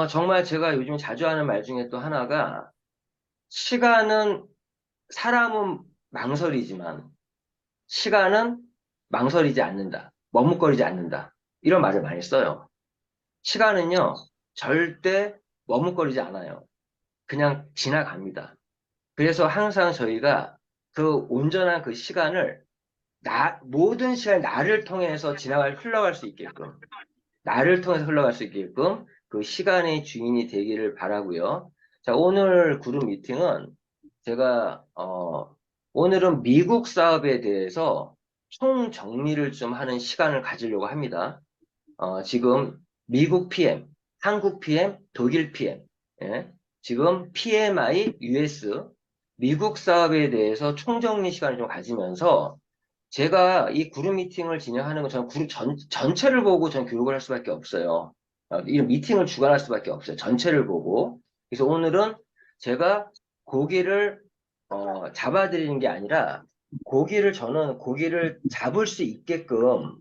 정말 제가 요즘 자주 하는 말 중에 또 하나가 시간은 사람은 망설이지만 시간은 망설이지 않는다. 머뭇거리지 않는다. 이런 말을 많이 써요. 시간은요, 절대 머뭇거리지 않아요. 그냥 지나갑니다. 그래서 항상 저희가 그 온전한 그 시간을 모든 시간이 나를 통해서 흘러갈 수 있게끔 나를 통해서 흘러갈 수 있게끔 그 시간의 주인이 되기를 바라고요. 자, 오늘 그룹 미팅은 제가 오늘은 미국 사업에 대해서 총 정리를 좀 하는 시간을 가지려고 합니다. 지금 미국 PM, 한국 PM, 독일 PM, 예? 지금 PMI, US, 미국 사업에 대해서 총정리 시간을 좀 가지면서 제가 이 그룹 미팅을 진행하는 건 저는 그룹 전체를 보고 전 교육을 할 수밖에 없어요. 이 미팅을 주관할 수밖에 없어요. 전체를 보고. 그래서 오늘은 제가 고기를 잡아드리는 게 아니라 저는 고기를 잡을 수 있게끔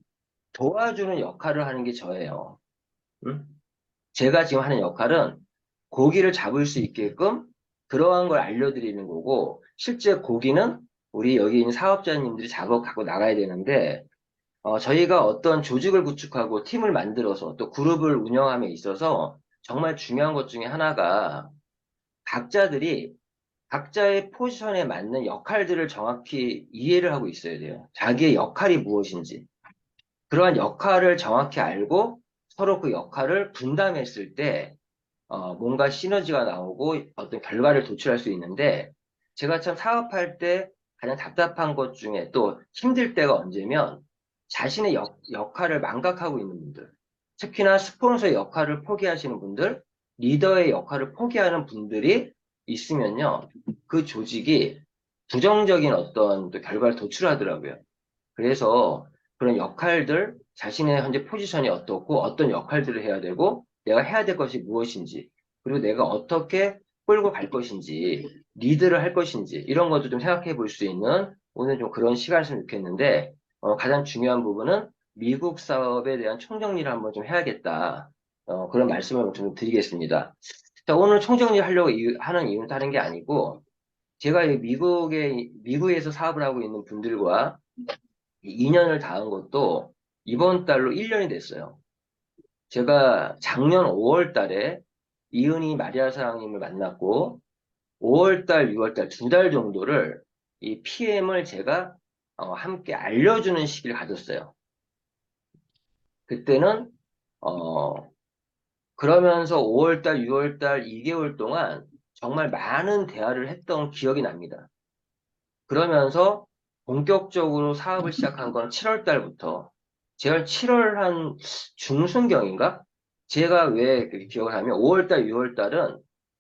도와주는 역할을 하는 게 저예요. 음? 제가 지금 하는 역할은 고기를 잡을 수 있게끔 그러한 걸 알려드리는 거고, 실제 고기는 우리 여기 있는 사업자님들이 잡아 갖고 나가야 되는데, 저희가 어떤 조직을 구축하고 팀을 만들어서 또 그룹을 운영함에 있어서 정말 중요한 것 중에 하나가 각자들이 각자의 포지션에 맞는 역할들을 정확히 이해를 하고 있어야 돼요. 자기의 역할이 무엇인지. 그러한 역할을 정확히 알고 서로 그 역할을 분담했을 때 뭔가 시너지가 나오고 어떤 결과를 도출할 수 있는데 제가 참 사업할 때 가장 답답한 것 중에 또 힘들 때가 언제면 자신의 역할을 망각하고 있는 분들, 특히나 스폰서의 역할을 포기하시는 분들, 리더의 역할을 포기하는 분들이 있으면요, 그 조직이 부정적인 어떤 또 결과를 도출하더라고요. 그래서 그런 역할들, 자신의 현재 포지션이 어떻고 어떤 역할들을 해야 되고 내가 해야 될 것이 무엇인지 그리고 내가 어떻게 끌고 갈 것인지 리드를 할 것인지 이런 것도 좀 생각해 볼 수 있는 오늘 좀 그런 시간이었으면 좋겠는데 가장 중요한 부분은 미국 사업에 대한 총정리를 한번 좀 해야겠다. 그런 말씀을 좀 드리겠습니다. 자, 오늘 총정리 하려고 하는 이유는 다른 게 아니고 제가 이 미국에서 사업을 하고 있는 분들과 2년을 다한 것도 이번 달로 1년이 됐어요. 제가 작년 5월 달에 이은희 마리아 사장님을 만났고 5월 달, 6월 달 두 달 정도를 이 PM을 제가 함께 알려주는 시기를 가졌어요. 그때는 어, 그러면서 5월 달, 6월 달 2개월 동안 정말 많은 대화를 했던 기억이 납니다. 그러면서 본격적으로 사업을 시작한 건 7월 달부터 제가 7월 한 중순경인가? 제가 왜 그렇게 기억을 하면 5월 달, 6월 달은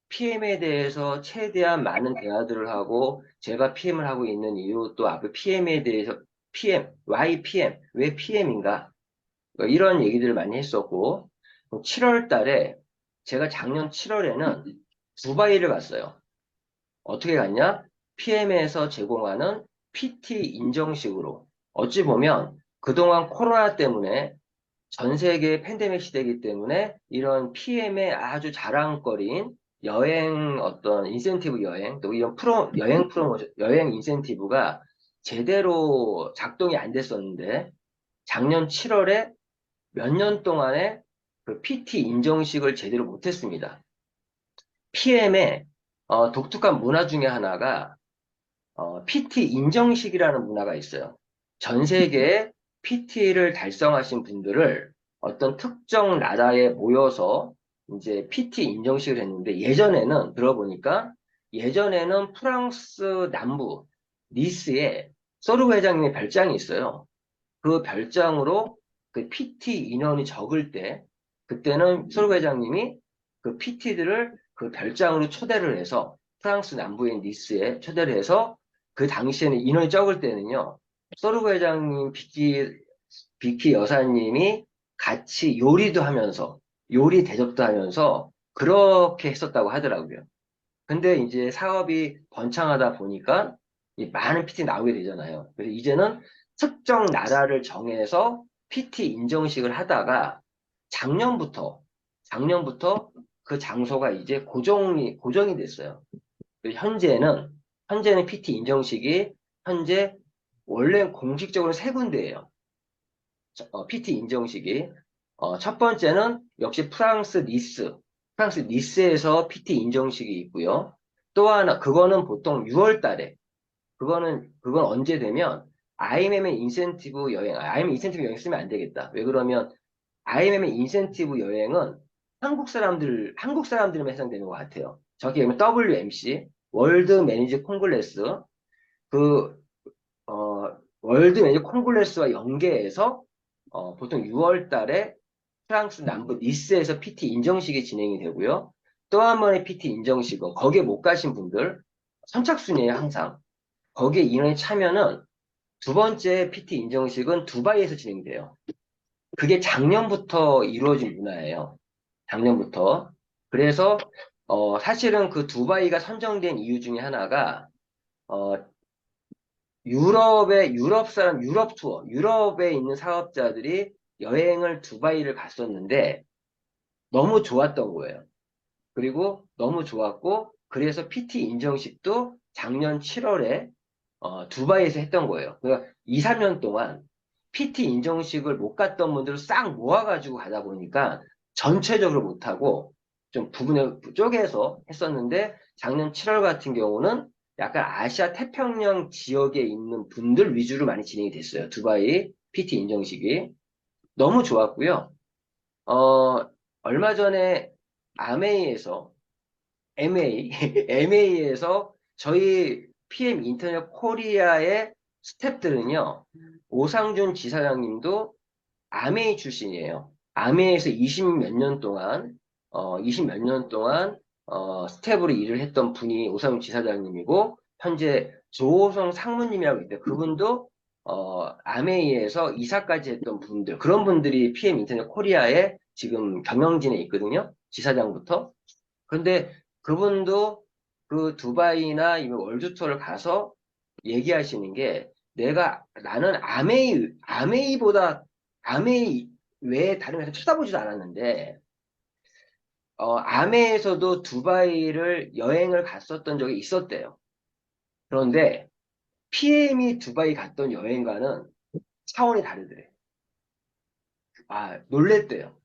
PM에 대해서 최대한 많은 대화들을 하고 제가 PM을 하고 있는 이유 또 앞에 PM에 대해서 PM, why PM, 왜 PM인가? 이런 얘기들을 많이 했었고 7월 달에 제가 작년 7월에는 두바이를 갔어요. 어떻게 갔냐? PM에서 제공하는 PT 인정식으로. 어찌 보면 그동안 코로나 때문에 전 세계 팬데믹 시대이기 때문에 이런 PM의 아주 자랑거리인 여행 어떤 인센티브 여행, 또 이런 여행 프로모션, 여행 인센티브가 제대로 작동이 안 됐었는데 작년 7월에 몇 년 동안에 그 PT 인정식을 제대로 못했습니다. PM의 독특한 문화 중에 하나가 PT 인정식이라는 문화가 있어요. 전 세계에 PT를 달성하신 분들을 어떤 특정 나라에 모여서 이제 PT 인정식을 했는데 예전에는 들어보니까 예전에는 프랑스 남부 니스에 소르 회장님의 별장이 있어요. 그 별장으로 그 PT 인원이 적을 때 그때는 소르 회장님이 그 PT들을 그 별장으로 초대를 해서 프랑스 남부인 니스에 초대를 해서 그 당시에는 인원이 적을 때는요. 소르 회장님, 비키 여사님이 같이 요리도 하면서 요리 대접도 하면서 그렇게 했었다고 하더라고요. 근데 이제 사업이 번창하다 보니까 이 많은 PT 나오게 되잖아요. 그래서 이제는 특정 나라를 정해서 PT 인정식을 하다가 작년부터, 작년부터 그 장소가 이제 고정이 됐어요. 현재는 PT 인정식이 현재 원래 공식적으로 세 군데예요. PT 인정식이. 첫 번째는 역시 프랑스 니스에서 PT 인정식이 있고요. 또 하나, 그거는 보통 6월 달에, 그건 언제 되면, IMM의 인센티브 여행 쓰면 안 되겠다. 왜 그러면, IMM의 인센티브 여행은 한국 사람들만 해당되는 것 같아요. 저기 보면 WMC, 월드 매니지 콩글레스, 그, 월드 매니지 콩글레스와 연계해서, 보통 6월 달에 프랑스 남부 니스에서 PT 인정식이 진행이 되고요. 또 한 번의 PT 인정식은 거기에 못 가신 분들 선착순이에요, 항상. 거기에 인원이 차면은 두 번째 PT 인정식은 두바이에서 진행돼요. 그게 작년부터 이루어진 문화예요. 작년부터. 그래서 사실은 그 두바이가 선정된 이유 중에 하나가 어, 유럽 투어, 유럽에 있는 사업자들이 여행을 두바이를 갔었는데 너무 좋았던 거예요. 그리고 너무 좋았고, 그래서 PT 인정식도 작년 7월에 두바이에서 했던 거예요. 그러니까 2, 3년 동안 PT 인정식을 못 갔던 분들을 싹 모아가지고 가다 보니까 전체적으로 못하고 좀 부분에 쪼개서 했었는데 작년 7월 같은 경우는 약간 아시아 태평양 지역에 있는 분들 위주로 많이 진행이 됐어요. 두바이 PT 인정식이. 너무 좋았고요. 어, 얼마 전에 아메이에서 MA에서 저희 PM 인터넷 코리아의 스태프들은요, 오상준 지사장님도 아메이 출신이에요. 아메이에서 20 몇 년 동안, 스태프로 일을 했던 분이 오상준 지사장님이고, 현재 조호성 상무님이라고 있는데, 그분도, 아메이에서 이사까지 했던 분들, 그런 분들이 PM 인터넷 코리아에 지금 경영진에 있거든요. 지사장부터. 근데 그분도 그 두바이나 이 월드 투어를 가서 얘기하시는 게 나는 아메이 외에 다른 회사 쳐다보지도 않았는데 아메에서도 두바이를 여행을 갔었던 적이 있었대요. 그런데 PM이 두바이 갔던 여행과는 차원이 다르더래. 놀랬대요.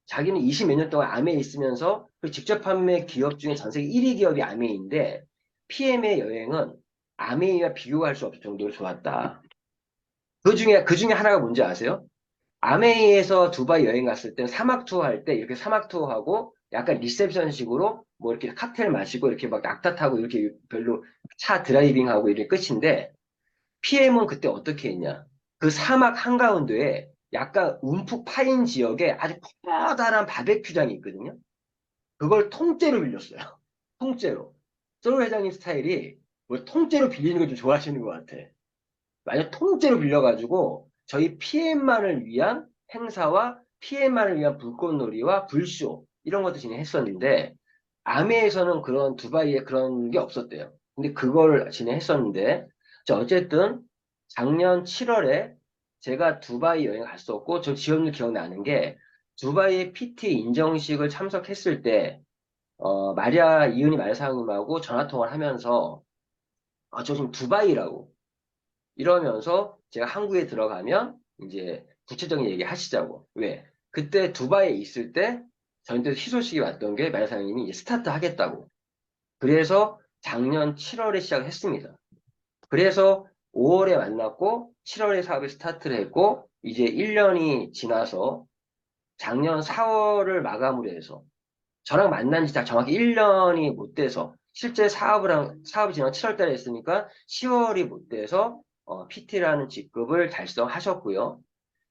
자기는 20 몇 년 동안 아메에 있으면서 그 직접 판매 기업 중에 전 세계 1위 기업이 아메이인데 PM의 여행은 아메이와 비교할 수 없을 정도로 좋았다. 그 중에 하나가 뭔지 아세요? 아메이에서 두바이 여행 갔을 때 사막 투어 할 때 이렇게 사막 투어 하고 약간 리셉션식으로 뭐 이렇게 칵테일 마시고 이렇게 막 낙타 타고 이렇게 별로 차 드라이빙하고 이게 끝인데 PM은 그때 어떻게 했냐? 그 사막 한가운데에 약간 움푹 파인 지역에 아주 커다란 바베큐장이 있거든요. 그걸 통째로 빌렸어요. 통째로. 솔 회장님 스타일이 뭐 통째로 빌리는 걸 좀 좋아하시는 것 같아. 만약 통째로 빌려가지고 저희 PM만을 위한 행사와 PM만을 위한 불꽃놀이와 불쇼 이런 것도 진행했었는데 아메에서는 그런 두바이에 그런 게 없었대요. 근데 그걸 진행했었는데 어쨌든 작년 7월에 제가 두바이 여행 갔었고 저 지역도 기억나는 게 두바이 PT 인정식을 참석했을 때 이은희 마리사장님하고 전화통화를 하면서 저 지금 두바이라고 이러면서 제가 한국에 들어가면 이제 구체적인 얘기 하시자고. 왜? 그때 두바이에 있을 때 저한테 희소식이 왔던 게 마리사장님이 이제 스타트 하겠다고. 그래서 작년 7월에 시작을 했습니다. 그래서 5월에 만났고 7월에 사업을 스타트를 했고 이제 1년이 지나서 작년 4월을 마감으로 해서 저랑 만난 지 정확히 1년이 못 돼서 실제 사업이 지난 7월 달에 했으니까 10월이 못 돼서 PT라는 직급을 달성하셨고요.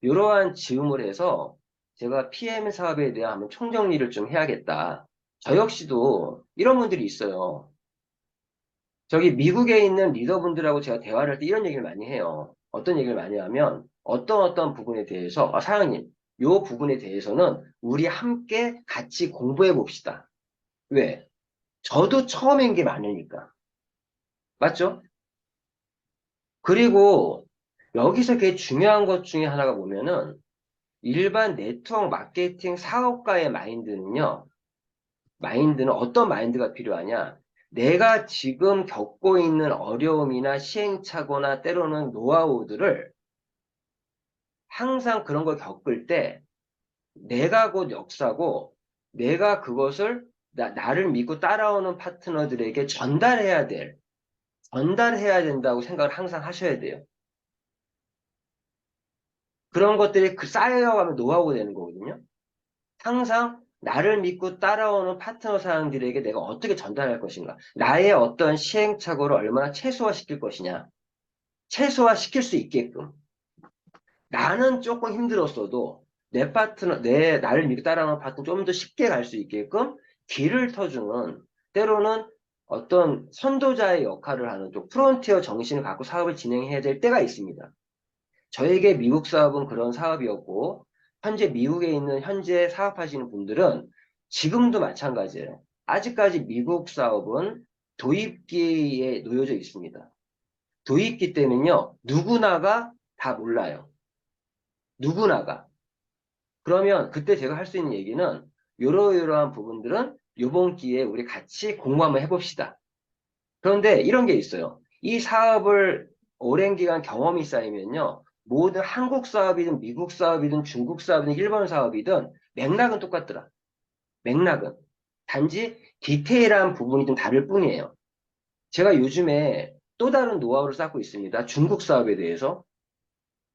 이러한 즈음을 해서 제가 PM 사업에 대한 한번 총정리를 좀 해야겠다. 저 역시도 이런 분들이 있어요. 저기 미국에 있는 리더분들하고 제가 대화를 할 때 이런 얘기를 많이 해요. 어떤 얘기를 많이 하면 어떤 부분에 대해서 사장님, 요 부분에 대해서는 우리 함께 같이 공부해 봅시다. 왜? 저도 처음인 게 많으니까. 맞죠? 그리고 여기서 되게 중요한 것 중에 하나가 보면은 일반 네트워크 마케팅 사업가의 마인드는요. 마인드는 어떤 마인드가 필요하냐? 내가 지금 겪고 있는 어려움이나 시행착오나 때로는 노하우들을 항상 그런 걸 겪을 때 내가 곧 역사고 내가 그것을 나를 믿고 따라오는 파트너들에게 전달해야 된다고 생각을 항상 하셔야 돼요. 그런 것들이 쌓여가면 노하우가 되는 거거든요. 항상 나를 믿고 따라오는 파트너 사람들에게 내가 어떻게 전달할 것인가. 나의 어떤 시행착오를 얼마나 최소화시킬 것이냐. 최소화시킬 수 있게끔. 나는 조금 힘들었어도 나를 믿고 따라오는 파트너 좀 더 쉽게 갈 수 있게끔 길을 터주는, 때로는 어떤 선도자의 역할을 하는 좀 프론티어 정신을 갖고 사업을 진행해야 될 때가 있습니다. 저에게 미국 사업은 그런 사업이었고, 현재 미국에 있는 현재 사업하시는 분들은 지금도 마찬가지예요. 아직까지 미국 사업은 도입기에 놓여져 있습니다. 도입기 때는요, 누구나가 다 몰라요. 누구나가. 그러면 그때 제가 할 수 있는 얘기는, 이러이러한 부분들은 이번 기회에 우리 같이 공부 한번 해봅시다. 그런데 이런 게 있어요. 이 사업을 오랜 기간 경험이 쌓이면요. 모든 한국 사업이든 미국 사업이든 중국 사업이든 일본 사업이든 맥락은 똑같더라. 맥락은. 단지 디테일한 부분이 좀 다를 뿐이에요. 제가 요즘에 또 다른 노하우를 쌓고 있습니다. 중국 사업에 대해서.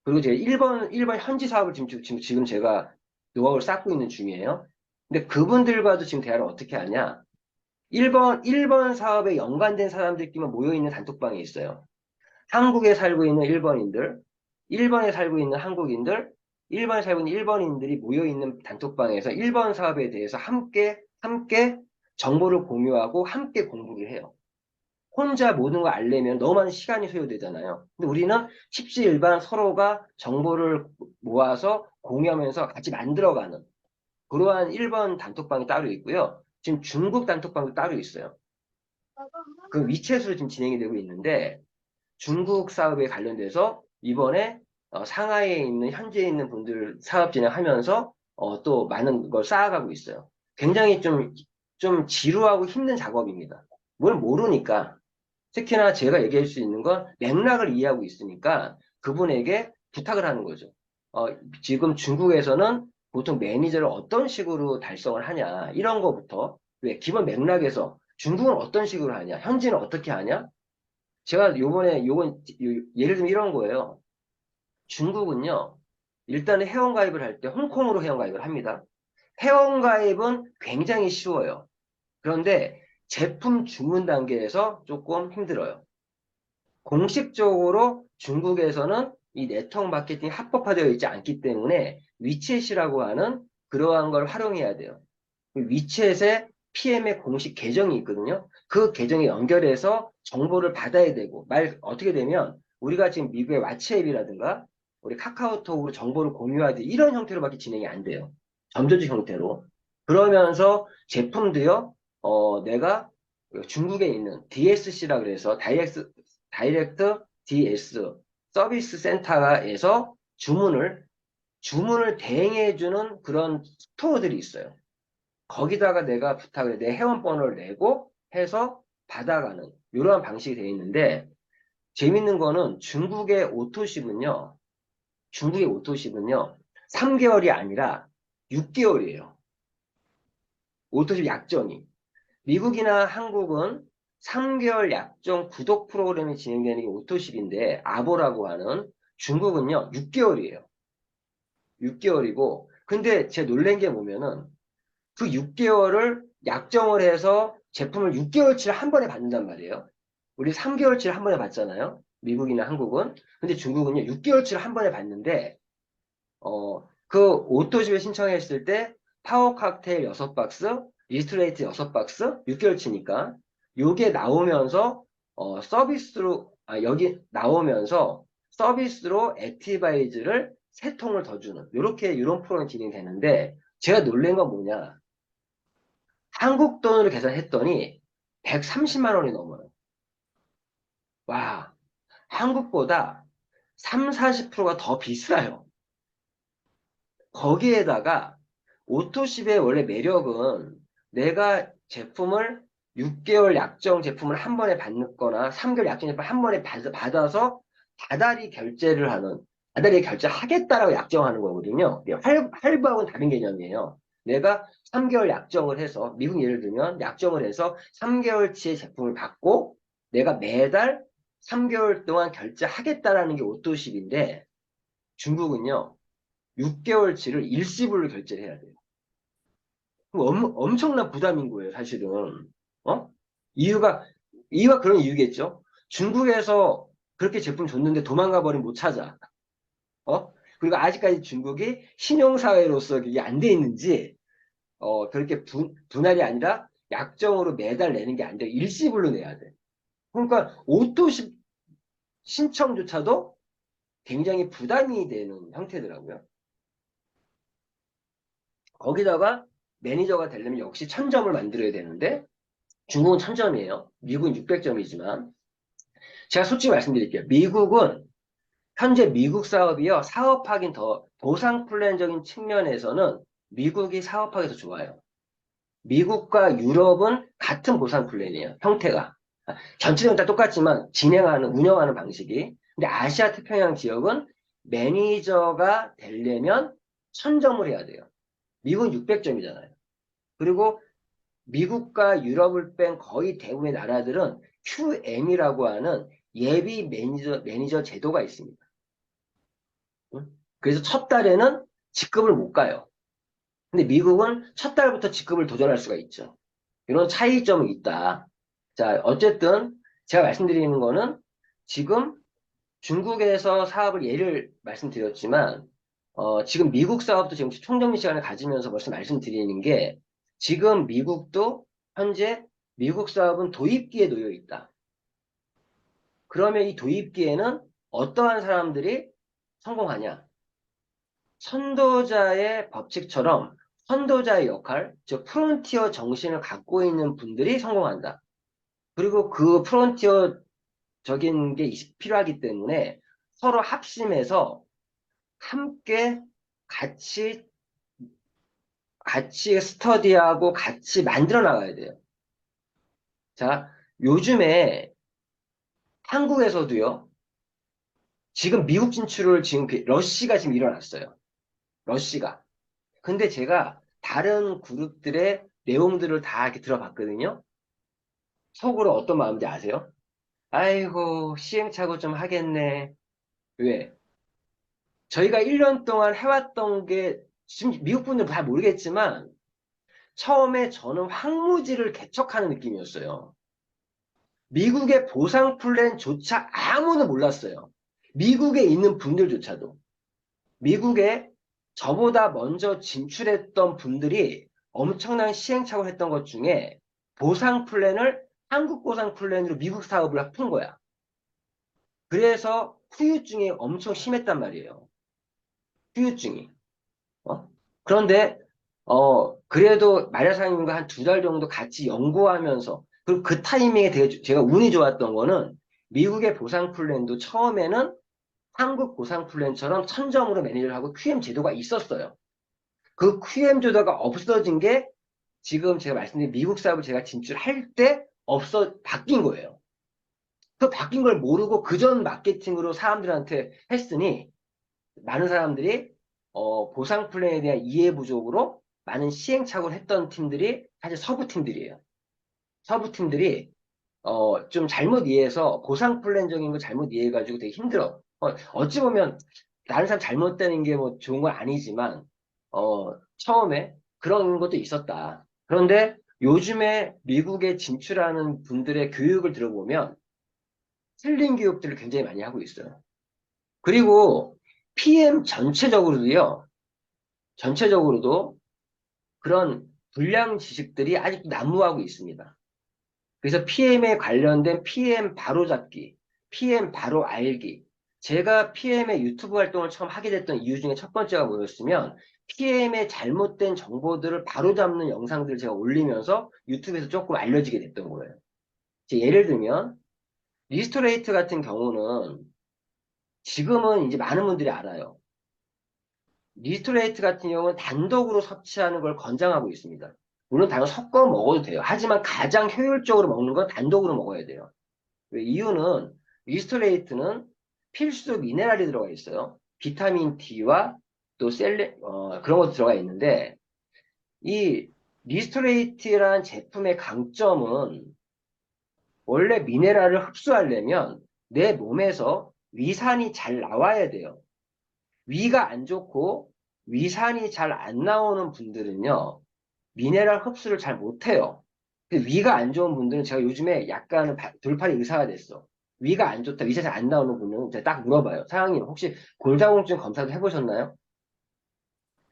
그리고 제가 일본 현지 사업을 지금 제가 노하우를 쌓고 있는 중이에요. 근데 그분들과도 지금 대화를 어떻게 하냐? 일본 사업에 연관된 사람들끼리만 모여있는 단톡방이 있어요. 한국에 살고 있는 일본인들, 일본에 살고 있는 한국인들, 일본에 살고 있는 일본인들이 모여있는 단톡방에서 일본 사업에 대해서 함께 정보를 공유하고 함께 공부를 해요. 혼자 모든 걸 알려면 너무 많은 시간이 소요되잖아요. 근데 우리는 십시일반 서로가 정보를 모아서 공유하면서 같이 만들어가는 그러한 일본 단톡방이 따로 있고요. 지금 중국 단톡방도 따로 있어요. 그 위챗으로 지금 진행이 되고 있는데 중국 사업에 관련돼서 이번에 상하이에 있는 현지에 있는 분들 사업 진행하면서 또 많은 걸 쌓아가고 있어요. 굉장히 좀 지루하고 힘든 작업입니다. 뭘 모르니까 특히나 제가 얘기할 수 있는 건 맥락을 이해하고 있으니까 그분에게 부탁을 하는 거죠. 어, 지금 중국에서는 보통 매니저를 어떤 식으로 달성을 하냐 이런 거부터 왜 기본 맥락에서 중국은 어떤 식으로 하냐 현지는 어떻게 하냐 제가 예를 들면 이런 거예요. 중국은요, 일단은 회원가입을 할 때 홍콩으로 회원가입을 합니다. 회원가입은 굉장히 쉬워요. 그런데 제품 주문 단계에서 조금 힘들어요. 공식적으로 중국에서는 이 네트워크 마케팅이 합법화되어 있지 않기 때문에 위챗이라고 하는 그러한 걸 활용해야 돼요. 위챗에 PM의 공식 계정이 있거든요. 그 계정에 연결해서 정보를 받아야 되고, 어떻게 되면, 우리가 지금 미국의 왓츠앱이라든가, 우리 카카오톡으로 정보를 공유하듯 이런 형태로밖에 진행이 안 돼요. 점조직 형태로. 그러면서 제품도요, 내가 중국에 있는 DSC라 그래서 다이렉트 DS 서비스 센터에서 주문을 대행해주는 그런 스토어들이 있어요. 거기다가 내가 부탁을 내 회원번호를 내고 해서 받아가는 이러한 방식이 되어 있는데 재밌는 거는 중국의 오토십은요 3개월이 아니라 6개월이에요. 오토십 약정이. 미국이나 한국은 3개월 약정 구독 프로그램이 진행되는 게 오토십인데 아보라고 하는 중국은요 6개월이에요. 6개월이고 근데 제가 놀란 게 뭐냐면은 그 6개월을 약정을 해서 제품을 6개월치를 한 번에 받는단 말이에요. 우리 3개월치를 한 번에 받잖아요. 미국이나 한국은. 근데 중국은요, 6개월치를 한 번에 받는데, 그 오토집에 신청했을 때 파워 칵테일 6박스, 리스트레이트 6박스, 6개월치니까, 요게 나오면서, 여기 나오면서 서비스로 액티바이즈를 3통을 더 주는, 이런 프로그램이 진행되는데, 제가 놀란 건 뭐냐. 한국 돈으로 계산했더니 130만 원이 넘어요. 와, 한국보다 3, 40%가 더 비싸요. 거기에다가 오토십의 원래 매력은 내가 제품을 6개월 약정 제품을 한 번에 받거나 3개월 약정 제품을 한 번에 받아서 다달이 결제를 하는, 다달이 결제하겠다라고 약정하는 거거든요. 할부하고는 다른 개념이에요. 내가 3개월 약정을 해서, 미국 예를 들면 약정을 해서 3개월치의 제품을 받고 내가 매달 3개월 동안 결제하겠다라는 게 오토십인데 중국은요, 6개월치를 일시불로 결제를 해야 돼요. 그럼 엄청난 부담인 거예요, 사실은. 어? 이유가, 이유가 그런 이유겠죠? 중국에서 그렇게 제품 줬는데 도망가 버리면 못 찾아. 어? 그리고 아직까지 중국이 신용사회로서 그게 안 돼 있는지, 그렇게 분할이 아니라 약정으로 매달 내는 게 안 돼. 일시불로 내야 돼. 그러니까 오토 신청조차도 굉장히 부담이 되는 형태더라고요. 거기다가 매니저가 되려면 역시 1000점을 만들어야 되는데 중국은 1000점이에요. 미국은 600점이지만 제가 솔직히 말씀드릴게요. 미국은 현재 미국 사업이요. 사업하긴 더 보상 플랜적인 측면에서는 미국이 사업하기 더 좋아요. 미국과 유럽은 같은 보상 플랜이에요. 형태가. 전체적으로 다 똑같지만 운영하는 방식이. 근데 아시아 태평양 지역은 매니저가 되려면 1000점을 해야 돼요. 미국은 600점이잖아요. 그리고 미국과 유럽을 뺀 거의 대부분의 나라들은 QM이라고 하는 예비 매니저 제도가 있습니다. 응? 그래서 첫 달에는 직급을 못 가요. 근데 미국은 첫 달부터 직급을 도전할 수가 있죠. 이런 차이점이 있다. 자, 어쨌든 제가 말씀드리는 거는 지금 중국에서 사업을 예를 말씀드렸지만 지금 미국 사업도 지금 총정리 시간을 가지면서 벌써 말씀드리는 게 지금 미국도 현재 미국 사업은 도입기에 놓여 있다. 그러면 이 도입기에는 어떠한 사람들이 성공하냐? 선도자의 법칙처럼 선도자의 역할, 즉 프론티어 정신을 갖고 있는 분들이 성공한다. 그리고 그 프론티어적인 게 필요하기 때문에 서로 합심해서 함께 같이 스터디하고 같이 만들어 나가야 돼요. 자, 요즘에 한국에서도요. 지금 미국 진출을 지금 러쉬가 지금 일어났어요. 러쉬가. 근데 제가 다른 그룹들의 내용들을 다 이렇게 들어봤거든요. 속으로 어떤 마음인지 아세요? 아이고, 시행착오 좀 하겠네. 왜? 저희가 1년 동안 해왔던 게 지금 미국 분들 다 모르겠지만 처음에 저는 황무지를 개척하는 느낌이었어요. 미국의 보상 플랜조차 아무도 몰랐어요. 미국에 있는 분들조차도. 미국에 저보다 먼저 진출했던 분들이 엄청난 시행착오를 했던 것 중에 보상 플랜을 한국 보상 플랜으로 미국 사업을 푼 거야. 그래서 후유증이 엄청 심했단 말이에요. 후유증이. 어? 그런데 그래도 마리아사님과 한 2달 정도 같이 연구하면서 그리고 그 타이밍에 되게 제가 운이 좋았던 거는 미국의 보상 플랜도 처음에는 한국 보상 플랜처럼 1000점으로 매니저를 하고 QM 제도가 있었어요. 그 QM 제도가 없어진 게 지금 제가 말씀드린 미국 사업을 제가 진출할 때 바뀐 거예요. 그 바뀐 걸 모르고 그전 마케팅으로 사람들한테 했으니 많은 사람들이 보상 플랜에 대한 이해 부족으로 많은 시행착오를 했던 팀들이 사실 서부 팀들이에요. 서부 팀들이 좀 잘못 이해해서 보상 플랜적인 거 잘못 이해해가지고 되게 힘들어. 어찌 보면 다른 사람 잘못되는 게 뭐 좋은 건 아니지만 처음에 그런 것도 있었다. 그런데 요즘에 미국에 진출하는 분들의 교육을 들어보면 틀린 교육들을 굉장히 많이 하고 있어요. 그리고 PM 전체적으로도 그런 불량 지식들이 아직도 난무하고 있습니다. 그래서 PM에 관련된 PM 바로잡기, PM 바로 알기. 제가 PM의 유튜브 활동을 처음 하게 됐던 이유 중에 첫 번째가 뭐였으면 PM의 잘못된 정보들을 바로잡는 영상들을 제가 올리면서 유튜브에서 조금 알려지게 됐던 거예요. 예를 들면 리스토레이트 같은 경우는 지금은 이제 많은 분들이 알아요. 리스토레이트 같은 경우는 단독으로 섭취하는 걸 권장하고 있습니다. 물론 당연 섞어 먹어도 돼요. 하지만 가장 효율적으로 먹는 건 단독으로 먹어야 돼요. 왜? 이유는 리스토레이트는 필수 미네랄이 들어가 있어요. 비타민 D와 또 그런 것도 들어가 있는데 이 리스토레이트라는 제품의 강점은 원래 미네랄을 흡수하려면 내 몸에서 위산이 잘 나와야 돼요. 위가 안 좋고 위산이 잘 안 나오는 분들은요, 미네랄 흡수를 잘 못해요. 위가 안 좋은 분들은 제가 요즘에 약간은 돌팔이 의사가 됐어. 위가 안 좋다, 위가 잘 안 나오는 분은 제가 딱 물어봐요. 사장님, 혹시 골다공증 검사도 해보셨나요?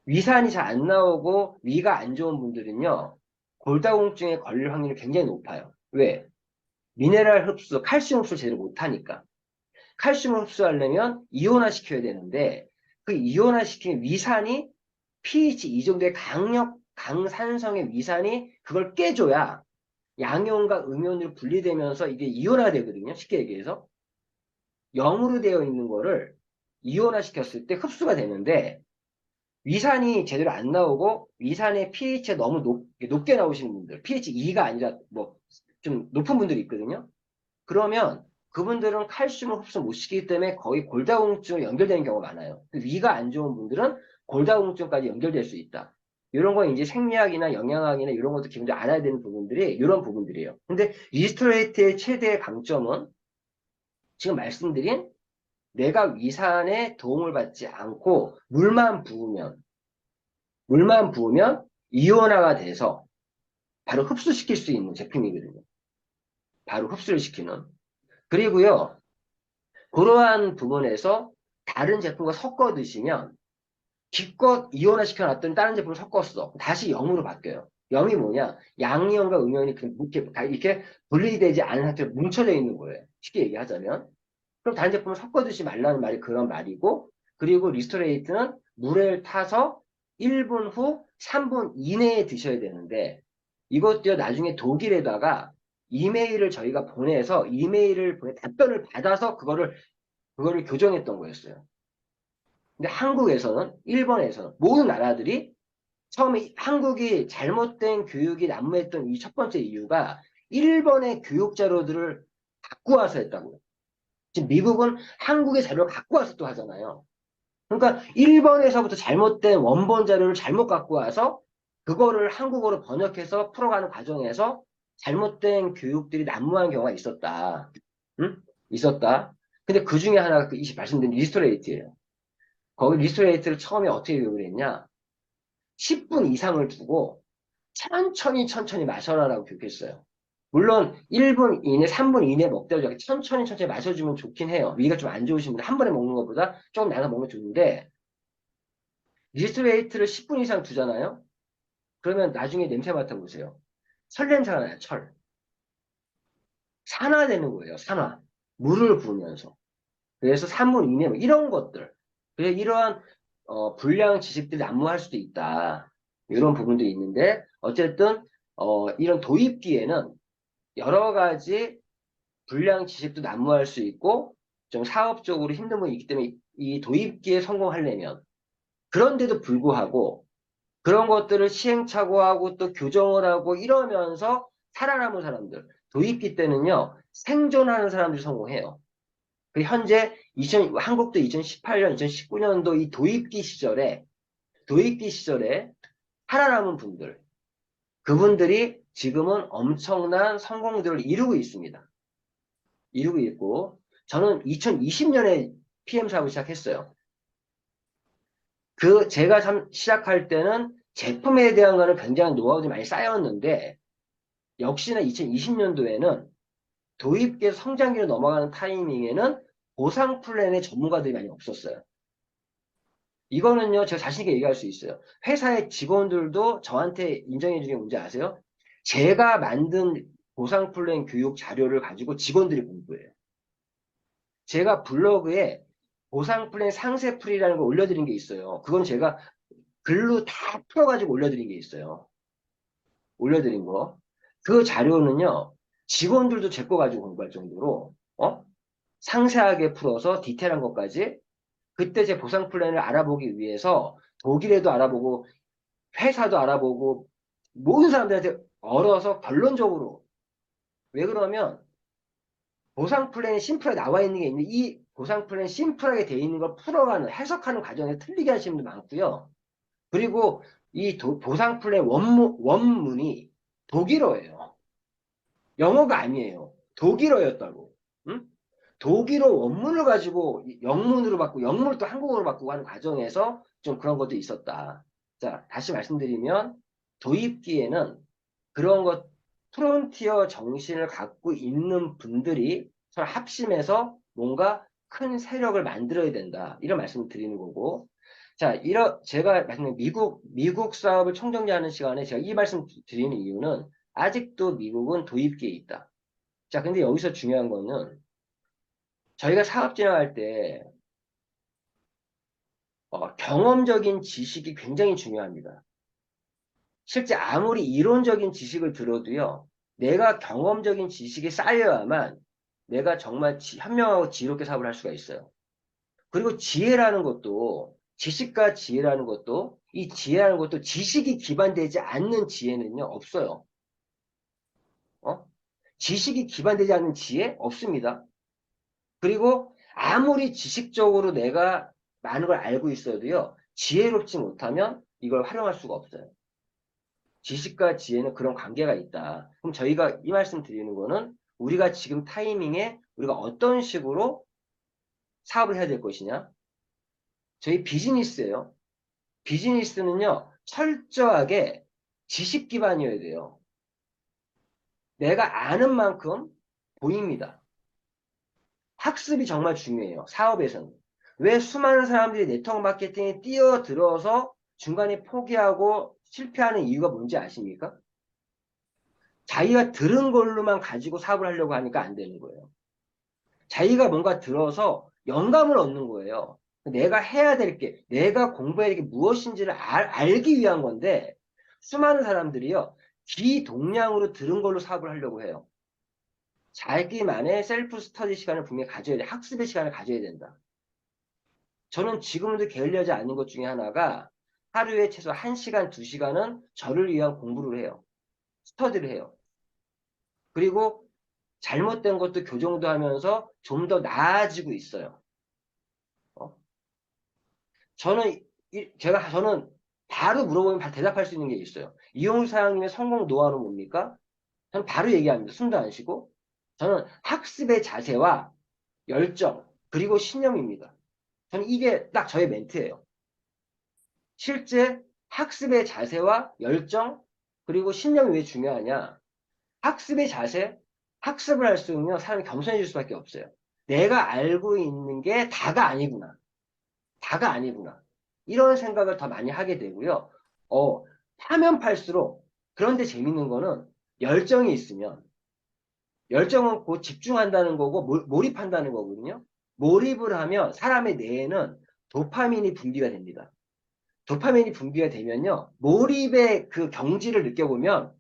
위산이 잘 안 나오고 위가 안 좋은 분들은요, 골다공증에 걸릴 확률이 굉장히 높아요. 왜? 미네랄 흡수, 칼슘 흡수를 제대로 못하니까. 칼슘 흡수하려면 이온화 시켜야 되는데, 그 이온화 시킨 위산이 pH 이 정도의 강산성의 위산이 그걸 깨줘야 양이온과 음이온으로 분리되면서 이게 이온화가 되거든요. 쉽게 얘기해서. 0으로 되어 있는 거를 이온화 시켰을 때 흡수가 되는데, 위산이 제대로 안 나오고 위산의 pH가 너무 높게 나오시는 분들, pH 2가 아니라 뭐 좀 높은 분들이 있거든요. 그러면 그분들은 칼슘을 흡수 못 시키기 때문에 거의 골다공증으로 연결되는 경우가 많아요. 위가 안 좋은 분들은 골다공증까지 연결될 수 있다. 이런 건 이제 생리학이나 영양학이나 이런 것도 기본적으로 알아야 되는 부분들이 이런 부분들이에요. 근데 리스토레이트의 최대의 강점은 지금 말씀드린 내가 위산에 도움을 받지 않고 물만 부으면 이온화가 돼서 바로 흡수시킬 수 있는 제품이거든요. 바로 흡수를 시키는. 그리고요, 그러한 부분에서 다른 제품과 섞어 드시면 기껏 이온화 시켜놨더니 다른 제품을 섞었어. 다시 0으로 바뀌어요. 0이 뭐냐? 양이온과 음이온이 이렇게 분리되지 않은 상태로 뭉쳐져 있는 거예요. 쉽게 얘기하자면. 그럼 다른 제품을 섞어 드시지 말라는 말이 그런 말이고, 그리고 리스토레이트는 물에 타서 1분 후 3분 이내에 드셔야 되는데, 이것도요, 나중에 독일에다가 이메일을 저희가 보내서 이메일을 보내 답변을 받아서 그거를 교정했던 거였어요. 근데 한국에서는, 일본에서는, 모든 나라들이 처음에 한국이 잘못된 교육이 난무했던 이 첫 번째 이유가 일본의 교육 자료들을 갖고 와서 했다고요. 지금 미국은 한국의 자료를 갖고 와서 또 하잖아요. 그러니까 일본에서부터 잘못된 원본 자료를 잘못 갖고 와서 그거를 한국어로 번역해서 풀어가는 과정에서 잘못된 교육들이 난무한 경우가 있었다. 응? 있었다. 근데 그 중에 하나가 말씀드린 리스토레이트예요. 거기 리스토레이트를 처음에 어떻게 교육을 했냐? 10분 이상을 두고 천천히 마셔라라고 교육했어요. 물론 1분 이내, 3분 이내 먹더라도 천천히 마셔주면 좋긴 해요. 위가 좀 안 좋으신 분들 한 번에 먹는 것보다 조금 나눠 먹으면 좋은데 리스토레이트를 10분 이상 두잖아요. 그러면 나중에 냄새 맡아보세요. 철 냄새가 나요. 철. 산화되는 거예요. 산화. 물을 부으면서. 그래서 3분 이내 뭐 이런 것들. 그래서 이러한 불량 지식들이 난무할 수도 있다. 이런 부분도 있는데 어쨌든 이런 도입기에는 여러 가지 불량 지식도 난무할 수 있고 좀 사업적으로 힘든 부분이 있기 때문에 이 도입기에 성공하려면 그런데도 불구하고 그런 것들을 시행착오하고 또 교정을 하고 이러면서 살아남은 사람들 도입기 때는요 생존하는 사람들이 성공해요. 현재 한국도 2018년, 2019년도 이 도입기 시절에 살아남은 분들, 그분들이 지금은 엄청난 성공들을 이루고 있습니다. 이루고 있고, 저는 2020년에 PM 사업을 시작했어요. 제가 시작할 때는 제품에 대한 거는 굉장히 노하우들이 많이 쌓였는데, 역시나 2020년도에는 도입계 성장기로 넘어가는 타이밍에는 보상 플랜의 전문가들이 많이 없었어요. 이거는요, 제가 자신있게 얘기할 수 있어요. 회사의 직원들도 저한테 인정해 주는 게 뭔지 아세요? 제가 만든 보상 플랜 교육 자료를 가지고 직원들이 공부해요. 제가 블로그에 보상 플랜 상세 풀이라는 걸 올려드린 게 있어요. 그건 제가 글로 다 풀어가지고 올려드린 게 있어요. 올려드린 거. 그 자료는요, 직원들도 제 거 가지고 공부할 정도로, 상세하게 풀어서 디테일한 것까지 그때 제 보상 플랜을 알아보기 위해서 독일에도 알아보고 회사도 알아보고 모든 사람들한테 얼어서 결론적으로 왜 그러면 보상 플랜이 심플하게 나와 있는 게 있는데 이 보상 플랜이 심플하게 되어 있는 걸 풀어가는 해석하는 과정에 틀리게 하시는 분들 많고요. 그리고 이 보상 플랜 원문이 독일어예요. 영어가 아니에요. 독일어였다고. 응? 독일어 원문을 가지고 영문으로 바꾸고 영문을 또 한국어로 바꾸고 하는 과정에서 좀 그런 것도 있었다. 자, 다시 말씀드리면 도입기에는 그런 것 프론티어 정신을 갖고 있는 분들이 서로 합심해서 뭔가 큰 세력을 만들어야 된다. 이런 말씀을 드리는 거고. 자, 제가 말씀드린 미국 사업을 총정리하는 시간에 제가 이 말씀 드리는 이유는 아직도 미국은 도입기에 있다. 자, 근데 여기서 중요한 거는 저희가 사업 진행할 때 경험적인 지식이 굉장히 중요합니다. 실제 아무리 이론적인 지식을 들어도요, 내가 경험적인 지식이 쌓여야만 내가 정말 현명하고 지혜롭게 사업을 할 수가 있어요. 그리고 지혜라는 것도, 지식과 지혜라는 것도, 이 지혜라는 것도 지식이 기반되지 않는 지혜는요, 없어요. 어? 지식이 기반되지 않는 지혜? 없습니다. 그리고 아무리 지식적으로 내가 많은 걸 알고 있어도요, 지혜롭지 못하면 이걸 활용할 수가 없어요. 지식과 지혜는 그런 관계가 있다. 그럼 저희가 이 말씀 드리는 거는 우리가 지금 타이밍에 우리가 어떤 식으로 사업을 해야 될 것이냐? 저희 비즈니스예요. 비즈니스는요, 철저하게 지식 기반이어야 돼요. 내가 아는 만큼 보입니다. 학습이 정말 중요해요. 사업에서는. 왜 수많은 사람들이 네트워크 마케팅에 뛰어들어서 중간에 포기하고 실패하는 이유가 뭔지 아십니까? 자기가 들은 걸로만 가지고 사업을 하려고 하니까 안 되는 거예요. 자기가 뭔가 들어서 영감을 얻는 거예요. 내가 해야 될 게, 내가 공부해야 될 게 무엇인지를 알기 위한 건데, 수많은 사람들이요, 기동량으로 들은 걸로 사업을 하려고 해요. 자기만의 셀프 스터디 시간을 분명히 가져야 돼. 학습의 시간을 가져야 된다. 저는 지금도 게을리하지 않는 것 중에 하나가 하루에 최소 1시간, 2시간은 저를 위한 공부를 해요. 스터디를 해요. 그리고 잘못된 것도 교정도 하면서 좀 더 나아지고 있어요. 어? 저는 바로 물어보면 바로 대답할 수 있는 게 있어요. 이용수 사장님의 성공 노하우는 뭡니까? 저는 바로 얘기합니다. 숨도 안 쉬고. 저는 학습의 자세와 열정, 그리고 신념입니다. 저는 이게 딱 저의 멘트예요. 실제 학습의 자세와 열정, 그리고 신념이 왜 중요하냐? 학습의 자세, 학습을 할 수 있으면 사람이 겸손해질 수밖에 없어요. 내가 알고 있는 게 다가 아니구나. 다가 아니구나. 이런 생각을 더 많이 하게 되고요. 파면 팔수록, 그런데 재밌는 거는 열정이 있으면, 열정은 곧 집중한다는 거고, 몰입한다는 거거든요. 몰입을 하면 사람의 뇌에는 도파민이 분비가 됩니다. 도파민이 분비가 되면요, 몰입의 그 경지를 느껴보면,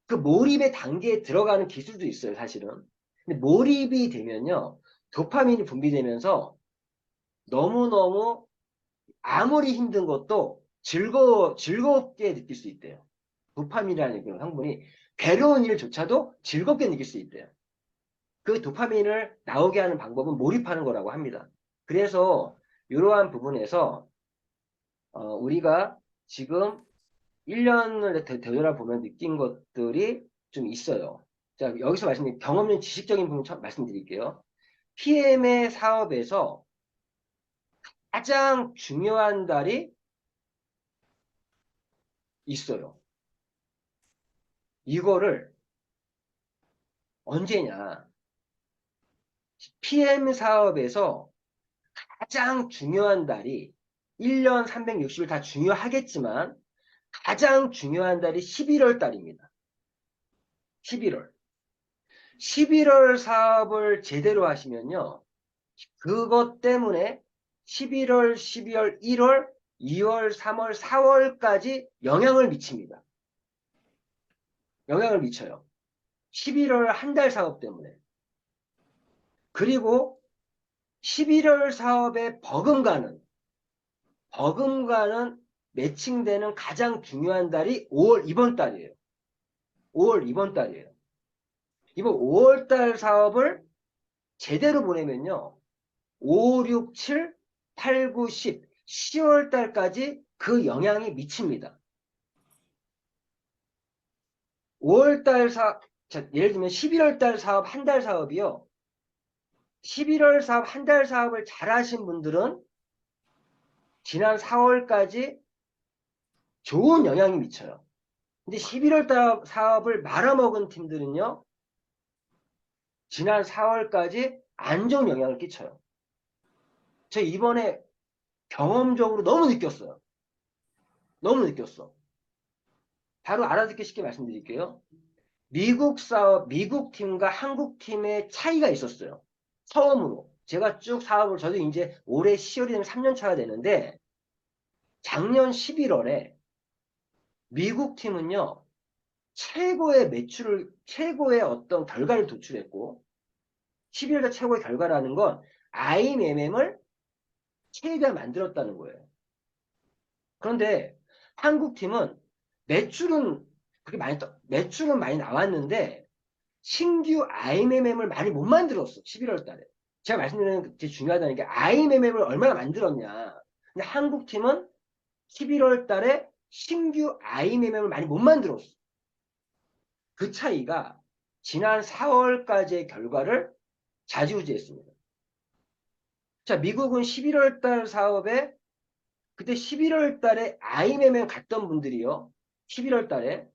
그 몰입의 단계에 들어가는 기술도 있어요, 사실은. 근데 몰입이 되면요, 도파민이 분비되면서 너무너무 아무리 힘든 것도 즐겁게 느낄 수 있대요. 도파민이라는 그런 성분이 괴로운 일조차도 즐겁게 느낄 수 있대요. 그 도파민을 나오게 하는 방법은 몰입하는 거라고 합니다. 그래서 이러한 부분에서 우리가 지금 1년을 되돌아보면 느낀 것들이 좀 있어요. 자, 여기서 말씀드린 경험적 지식적인 부분 말씀드릴게요. PM의 사업에서 가장 중요한 달이 있어요. 이거를 언제냐? PM 사업에서 가장 중요한 달이 1년 360일 다 중요하겠지만 가장 중요한 달이 11월 달입니다. 11월. 11월 사업을 제대로 하시면요. 그것 때문에 11월, 12월, 1월, 2월, 3월, 4월까지 영향을 미칩니다. 영향을 미쳐요. 11월 한 달 사업 때문에. 그리고 11월 사업의 버금가는 매칭되는 가장 중요한 달이 5월 이번 달이에요. 5월 이번 달이에요. 이번 5월 달 사업을 제대로 보내면요. 5, 6, 7, 8, 9, 10, 10월 달까지 그 영향이 미칩니다. 5월 달 자, 예를 들면 11월 달 사업, 한 달 사업이요. 11월 사업, 한 달 사업을 잘 하신 분들은 지난 4월까지 좋은 영향이 미쳐요. 근데 11월 달 사업을 말아먹은 팀들은요, 지난 4월까지 안 좋은 영향을 끼쳐요. 저 이번에 경험적으로 너무 느꼈어요. 너무 느꼈어. 바로 알아듣기 쉽게 말씀드릴게요. 미국 사업, 미국 팀과 한국 팀의 차이가 있었어요. 처음으로. 제가 쭉 사업을, 저도 이제 올해 10월이 되면 3년 차가 되는데, 작년 11월에 미국 팀은요, 최고의 매출을, 최고의 어떤 결과를 도출했고, 11월에 최고의 결과라는 건 IMM을 최대한 만들었다는 거예요. 그런데 한국 팀은 매출은 그렇게 많이, 매출은 많이 나왔는데, 신규 IMM을 많이 못 만들었어. 11월 달에. 제가 말씀드리는 게 중요하다는 게 IMM을 얼마나 만들었냐. 근데 한국 팀은 11월 달에 신규 IMM을 많이 못 만들었어. 그 차이가 지난 4월까지의 결과를 좌지우지했습니다. 자, 미국은 11월 달 사업에 그때 11월 달에 IMM에 갔던 분들이요. 11월 달에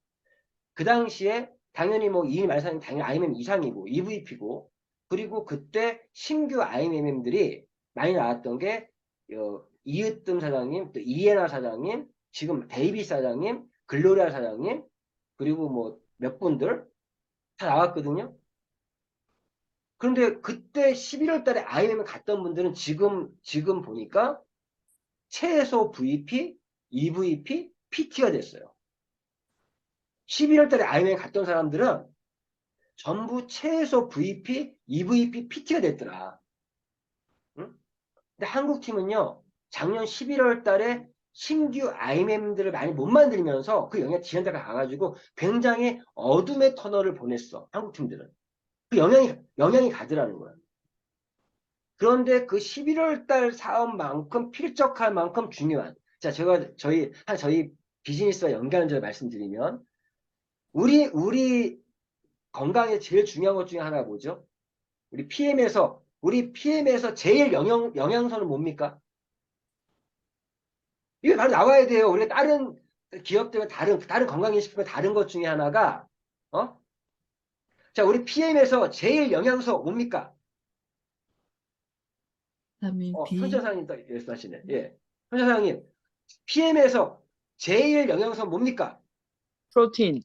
그 당시에 당연히 뭐 2인 말사는 당연히 IMM 이상이고 EVP고 그리고 그때 신규 IMM들이 많이 나왔던 게 이으뜸 사장님, 또 이에나 사장님, 지금 데이비 사장님, 글로리아 사장님 그리고 뭐 몇 분들 다 나왔거든요. 그런데 그때 11월 달에 IMM 갔던 분들은 지금 보니까 최소 VP, EVP, PT가 됐어요. 11월 달에 IMM 갔던 사람들은 전부 최소 VP, EVP, PT가 됐더라. 응? 근데 한국 팀은요, 작년 11월 달에 신규 IMM들을 많이 못 만들면서 그 영향이 지난달에 가가지고 굉장히 어둠의 터널을 보냈어. 한국 팀들은. 그 영향이 가더라는 거야. 그런데 그 11월 달 사업만큼 필적할 만큼 중요한. 자, 제가 저희 비즈니스와 연결한 점 말씀드리면, 우리 건강에 제일 중요한 것 중에 하나 뭐죠? 우리 PM에서 제일 영양소는 뭡니까? 이게 바로 나와야 돼요. 우리가 다른 기업들과 다른 건강기식품과 다른 것 중에 하나가, 어? 자, 우리 PM에서 제일 영양소 뭡니까? 비타민 B, 현천사님 또 말씀하시네. 예. 현천사님, PM에서 제일 영양소 뭡니까? 프로틴,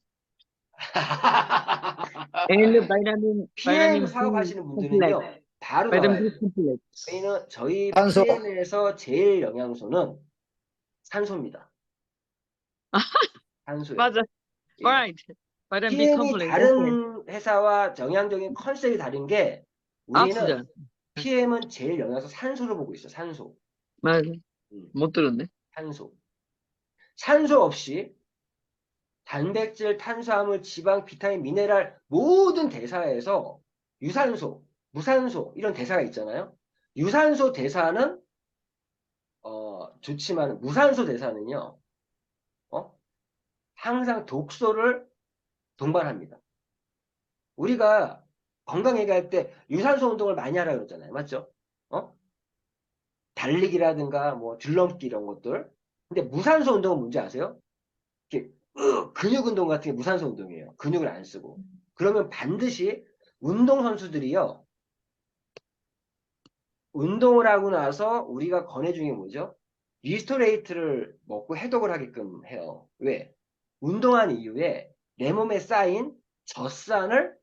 and PM vitamin B 사업하시는 complex, 분들은요, 바로 vitamin 나와야 B 돼요. complex. 저희 탄소. PM에서 제일 영양소는 산소입니다. 산소예요. 맞아. 예. Right. vitamin B PM이 complex. Okay. 다른 회사와 영양적인 컨셉이 다른 게 우리는 Oxygen. PM은 제일 영양소 산소를 보고 있어. 산소. 맞아. 음, 못 들었네. 산소. 산소 없이 단백질, 탄수화물, 지방, 비타민, 미네랄 모든 대사에서 유산소, 무산소 이런 대사가 있잖아요. 유산소 대사는 좋지만 무산소 대사는요. 항상 독소를 동반합니다. 우리가 건강 얘기할 때 유산소 운동을 많이 하라 그러잖아요. 맞죠? 달리기라든가 뭐 줄넘기 이런 것들. 근데 무산소 운동은 뭔지 아세요? 이렇게 근육 운동 같은 게 무산소 운동이에요. 근육을 안 쓰고. 그러면 반드시 운동선수들이요. 운동을 하고 나서 우리가 권해주는 게 뭐죠? 리스토레이트를 먹고 해독을 하게끔 해요. 왜? 운동한 이후에 내 몸에 쌓인 젖산을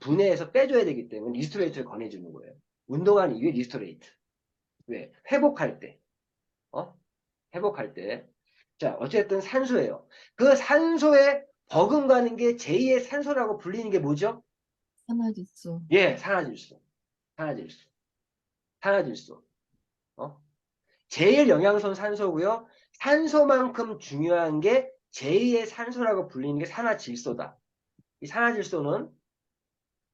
분해해서 빼줘야 되기 때문에 리스토레이트를 권해주는 거예요. 운동한 이후에 리스토레이트. 왜? 회복할 때. 어? 회복할 때. 자, 어쨌든 산소예요. 그 산소에 버금가는 게 제2의 산소라고 불리는 게 뭐죠? 산화질소. 예, 산화질소. 산화질소. 산화질소. 제일 영양소는 산소고요. 산소만큼 중요한 게 제2의 산소라고 불리는 게 산화질소다. 이 산화질소는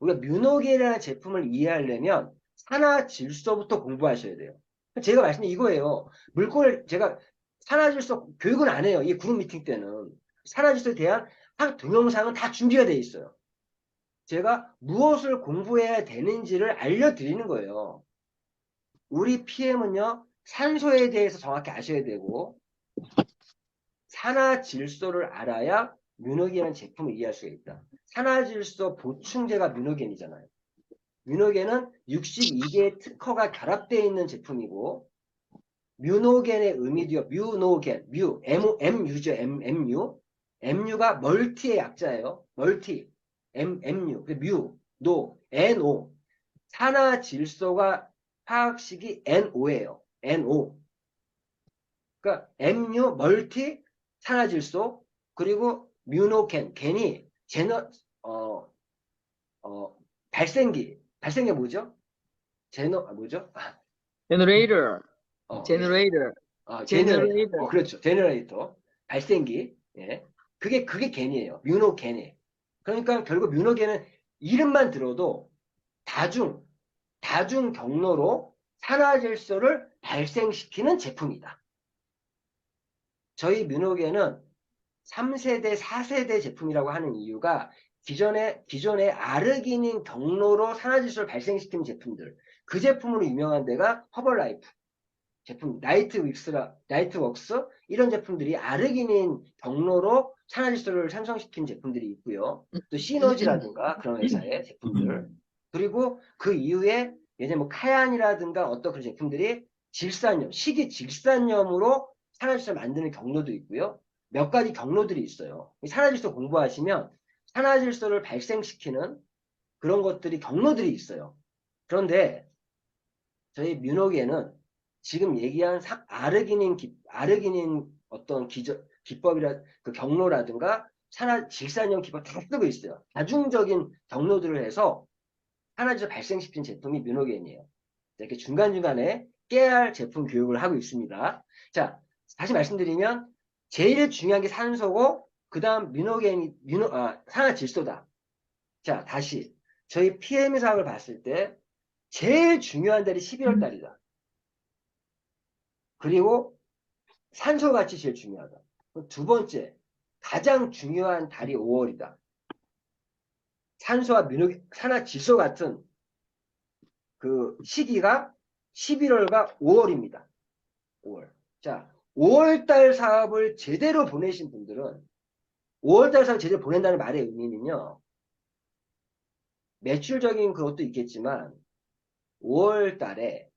우리가 뮤노겐이라는 제품을 이해하려면 산화질소부터 공부하셔야 돼요. 제가 말씀드린 이거예요. 물건을 제가 산화질소 교육은 안 해요. 이 그룹 미팅 때는. 산화질소에 대한 한 동영상은 다 준비가 되어 있어요. 제가 무엇을 공부해야 되는지를 알려드리는 거예요. 우리 PM은요, 산소에 대해서 정확히 아셔야 되고, 산화질소를 알아야 뮤노겐이라는 제품을 이해할 수가 있다. 산화질소 보충제가 뮤노겐이잖아요. 뮤노겐은 62개의 특허가 결합되어 있는 제품이고, 뮤노겐의 의미도요, 뮤노겐, MU죠, MU. MU가 멀티의 약자예요. 멀티, MU, NO. 산화질소가 화학식이 NO예요. NO. 그러니까 MU, 멀티, 산화질소, 그리고 뮤노겐, 겐이 어, 발생기 뭐죠? 뭐죠? generator, 예. generator, 제너레이터. generator. 그렇죠. 제너레이터. 발생기. 예. 그게 겐이에요. 뮤노겐이. 그러니까 결국 뮤노겐은 이름만 들어도 다중 경로로 산화질소를 발생시키는 제품이다. 저희 뮤노겐은 3세대, 4세대 제품이라고 하는 이유가 기존의 아르기닌 경로로 산화질소를 발생시키는 제품들. 그 제품으로 유명한 데가 허벌라이프. 제품, 나이트웍스, 이런 제품들이 아르기닌 경로로 산화질소를 산성시킨 제품들이 있고요. 또 시너지라든가 그런 회사의 제품들. 그리고 그 이후에 예전에 뭐 카얀이라든가 어떤 그런 제품들이 식이질산염으로 산화질소를 만드는 경로도 있고요. 몇 가지 경로들이 있어요. 산화질소 공부하시면 산화질소를 발생시키는 그런 것들이 경로들이 있어요. 그런데 저희 뮤노겐은 지금 얘기한 아르기닌 어떤 기법이라 그 경로라든가 질산염 기법 다 쓰고 있어요. 다중적인 경로들을 해서 산화질소 발생시킨 제품이 뮤노겐이에요. 이렇게 중간중간에 깨야 할 제품 교육을 하고 있습니다. 자, 다시 말씀드리면 제일 중요한 게 산소고 그 다음 산화질소다. 자, 다시 저희 PM 사업을 봤을 때 제일 중요한 달이 11월 달이다. 그리고 산소같이 제일 중요하다. 두 번째, 가장 중요한 달이 5월이다. 산화질소 같은 그 시기가 11월과 5월입니다. 5월. 자, 5월달 사업을 제대로 보내신 분들은 5월달 사업을 제대로 보낸다는 말의 의미는요. 매출적인 그것도 있겠지만 5월달에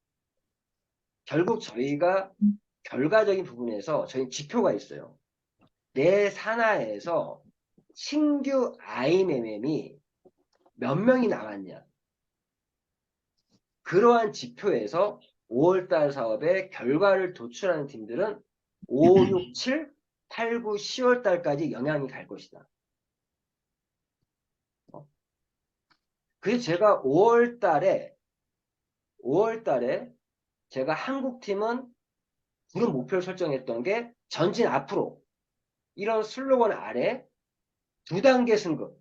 결국 저희가 결과적인 부분에서 저희 지표가 있어요. 내 산하에서 신규 IMM이 몇 명이 나왔냐. 그러한 지표에서 5월달 사업의 결과를 도출하는 팀들은 5, 6, 7, 8, 9, 10월달까지 영향이 갈 것이다. 그래서 제가 5월달에 제가 한국팀은 그런 목표를 설정했던 게 전진 앞으로 이런 슬로건 아래 두 단계 승급.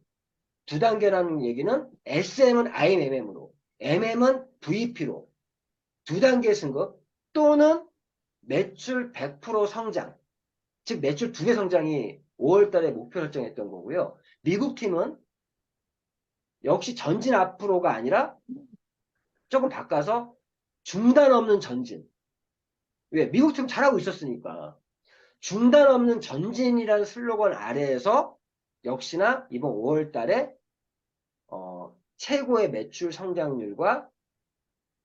두 단계라는 얘기는 SM은 IMM으로, MM은 VP로 두 단계 승급 또는 매출 100% 성장. 즉 매출 2배 성장이 5월 달에 목표 설정했던 거고요. 미국 팀은 역시 전진 앞으로가 아니라 조금 바꿔서 중단 없는 전진. 왜? 미국 팀 잘하고 있었으니까. 중단 없는 전진이라는 슬로건 아래에서 역시나 이번 5월 달에 최고의 매출 성장률과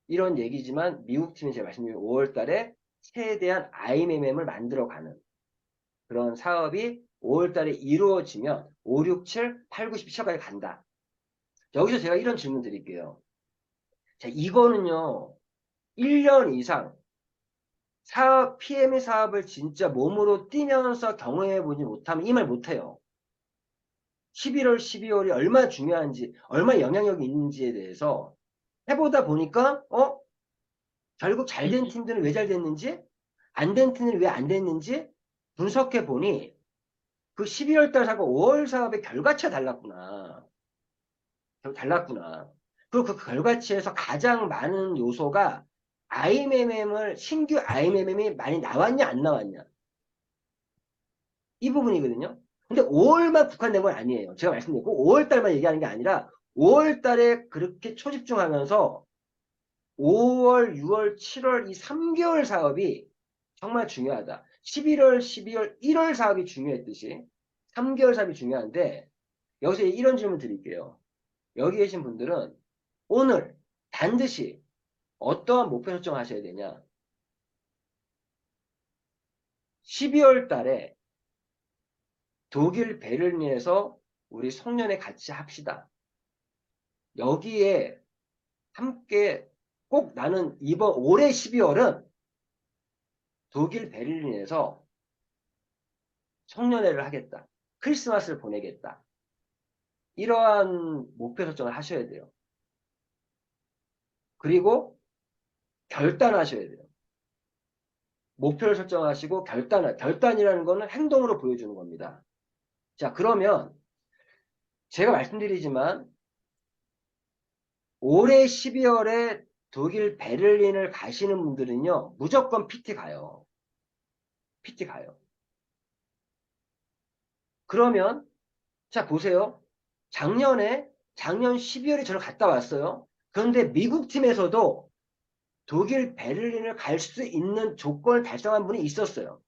이런 얘기지만 미국 팀이 제가 말씀드린 5월 달에 최대한 IMM을 만들어가는 그런 사업이 5월 달에 이루어지면 5, 6, 7, 8, 9, 10, 10까지 간다. 여기서 제가 이런 질문 드릴게요. 자, 이거는요. 1년 이상 PME 사업을 진짜 몸으로 뛰면서 경험해보지 못하면 이 말 못해요. 11월, 12월이 얼마나 중요한지, 얼마나 영향력이 있는지에 대해서 해보다 보니까, 결국 잘 된 팀들은 왜 잘 됐는지 안 된 팀은 왜 안 됐는지 분석해 보니 그 12월 달 사고 5월 사업의 결과치가 달랐구나. 달랐구나. 그리고 그 결과치에서 가장 많은 요소가 신규 IMM이 많이 나왔냐, 안 나왔냐. 이 부분이거든요. 근데 5월만 국한된 건 아니에요. 제가 말씀드렸고, 5월 달만 얘기하는 게 아니라, 5월 달에 그렇게 초집중하면서 5월, 6월, 7월 이 3개월 사업이 정말 중요하다. 11월, 12월, 1월 사업이 중요했듯이 3개월 사업이 중요한데, 여기서 이런 질문 드릴게요. 여기 계신 분들은 오늘 반드시 어떠한 목표 설정하셔야 되냐? 12월 달에 독일 베를린에서 우리 송년회 같이 합시다. 여기에 함께 꼭 나는 이번 올해 12월은 독일 베를린에서 송년회를 하겠다. 크리스마스를 보내겠다. 이러한 목표 설정을 하셔야 돼요. 그리고 결단하셔야 돼요. 목표를 설정하시고 결단이라는 거는 행동으로 보여주는 겁니다. 자, 그러면 제가 말씀드리지만 올해 12월에 독일 베를린을 가시는 분들은요, 무조건 PT 가요. PT 가요. 그러면, 자, 보세요. 작년 12월에 저를 갔다 왔어요. 그런데 미국 팀에서도 독일 베를린을 갈 수 있는 조건을 달성한 분이 있었어요.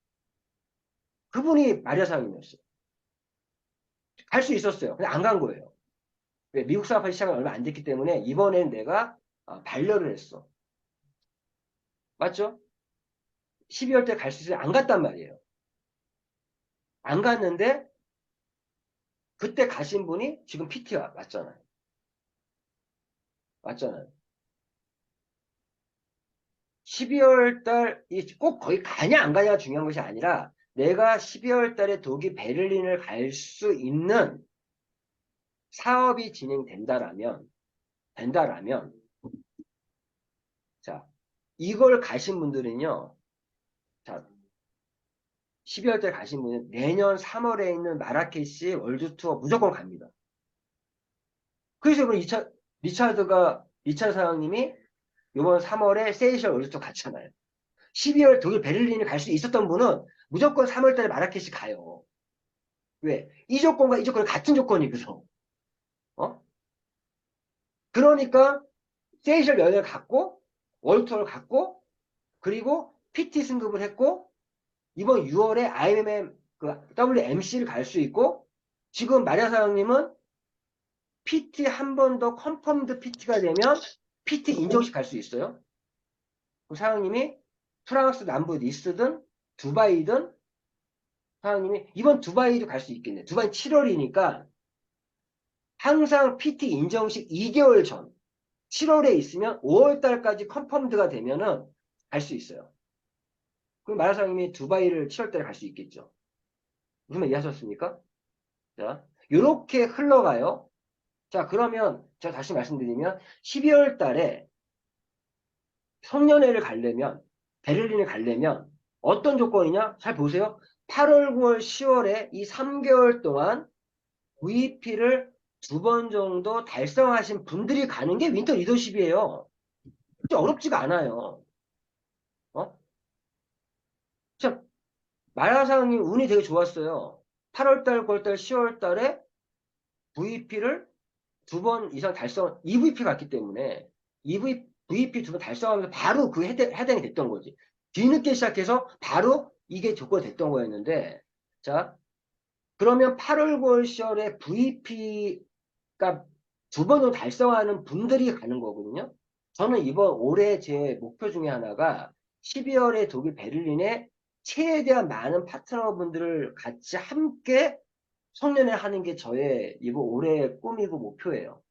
그분이 마리아상이었어요. 갈 수 있었어요. 근데 안 간 거예요. 왜? 미국 사업하기 시작은 얼마 안 됐기 때문에 이번엔 내가 반려를 했어. 맞죠? 12월 때 갈 수 있어요. 안 갔단 말이에요. 안 갔는데 그때 가신 분이 지금 PT가 맞잖아요. 맞잖아요. 12월 달, 꼭 거기 가냐 안 가냐가 중요한 것이 아니라 내가 12월 달에 독일 베를린을 갈 수 있는 사업이 된다라면, 자, 이걸 가신 분들은요, 자, 12월 달에 가신 분은 내년 3월에 있는 마라케시 월드 투어 무조건 갑니다. 그래서 이번 리차드 사장님이 이번 3월에 세이셜 월드 투어 갔잖아요. 12월 독일 베를린을 갈 수 있었던 분은 무조건 3월 달에 마라케시 가요. 왜? 이 조건과 이 조건이 같은 조건이거든. 어? 그러니까 세이셜 여행을 갔고 월투어를 갔고 그리고 PT 승급을 했고 이번 6월에 IMM 그 WMC를 갈 수 있고 지금 마리아 사장님은 PT 한 번 더 컨펌드 PT가 되면 PT 인정식 갈 수 있어요. 그 사장님이 프랑스 남부 니스든 두바이든 사장님이 이번 두바이도 갈 수 있겠네. 두바이 7월이니까 항상 PT 인정식 2개월 전 7월에 있으면 5월 달까지 컨펌드가 되면은 갈 수 있어요. 그럼 마라사님이 두바이를 7월 달에 갈 수 있겠죠. 무슨 말 이해하셨습니까? 자, 요렇게 흘러가요. 자, 그러면 제가 다시 말씀드리면 12월 달에 송년회를 가려면 베를린을 가려면 어떤 조건이냐? 잘 보세요. 8월, 9월, 10월에 이 3개월 동안 VP를 2번 정도 달성하신 분들이 가는 게 윈터 리더십이에요. 어렵지가 않아요. 어? 참, 마라상님 운이 되게 좋았어요. 8월달, 9월달, 10월달에 VP를 2번 이상 EVP 갔기 때문에 VP 2번 달성하면서 바로 그 해당이 됐던 거지. 뒤늦게 시작해서 바로 이게 조건이 됐던 거였는데, 자, 그러면 8월, 9월, 10월에 VP가 2번 정도 달성하는 분들이 가는 거거든요. 저는 이번 올해 제 목표 중에 하나가 12월에 독일 베를린에 최대한 많은 파트너분들을 같이 함께 송년회 하는 게 저의 이번 올해의 꿈이고 목표예요.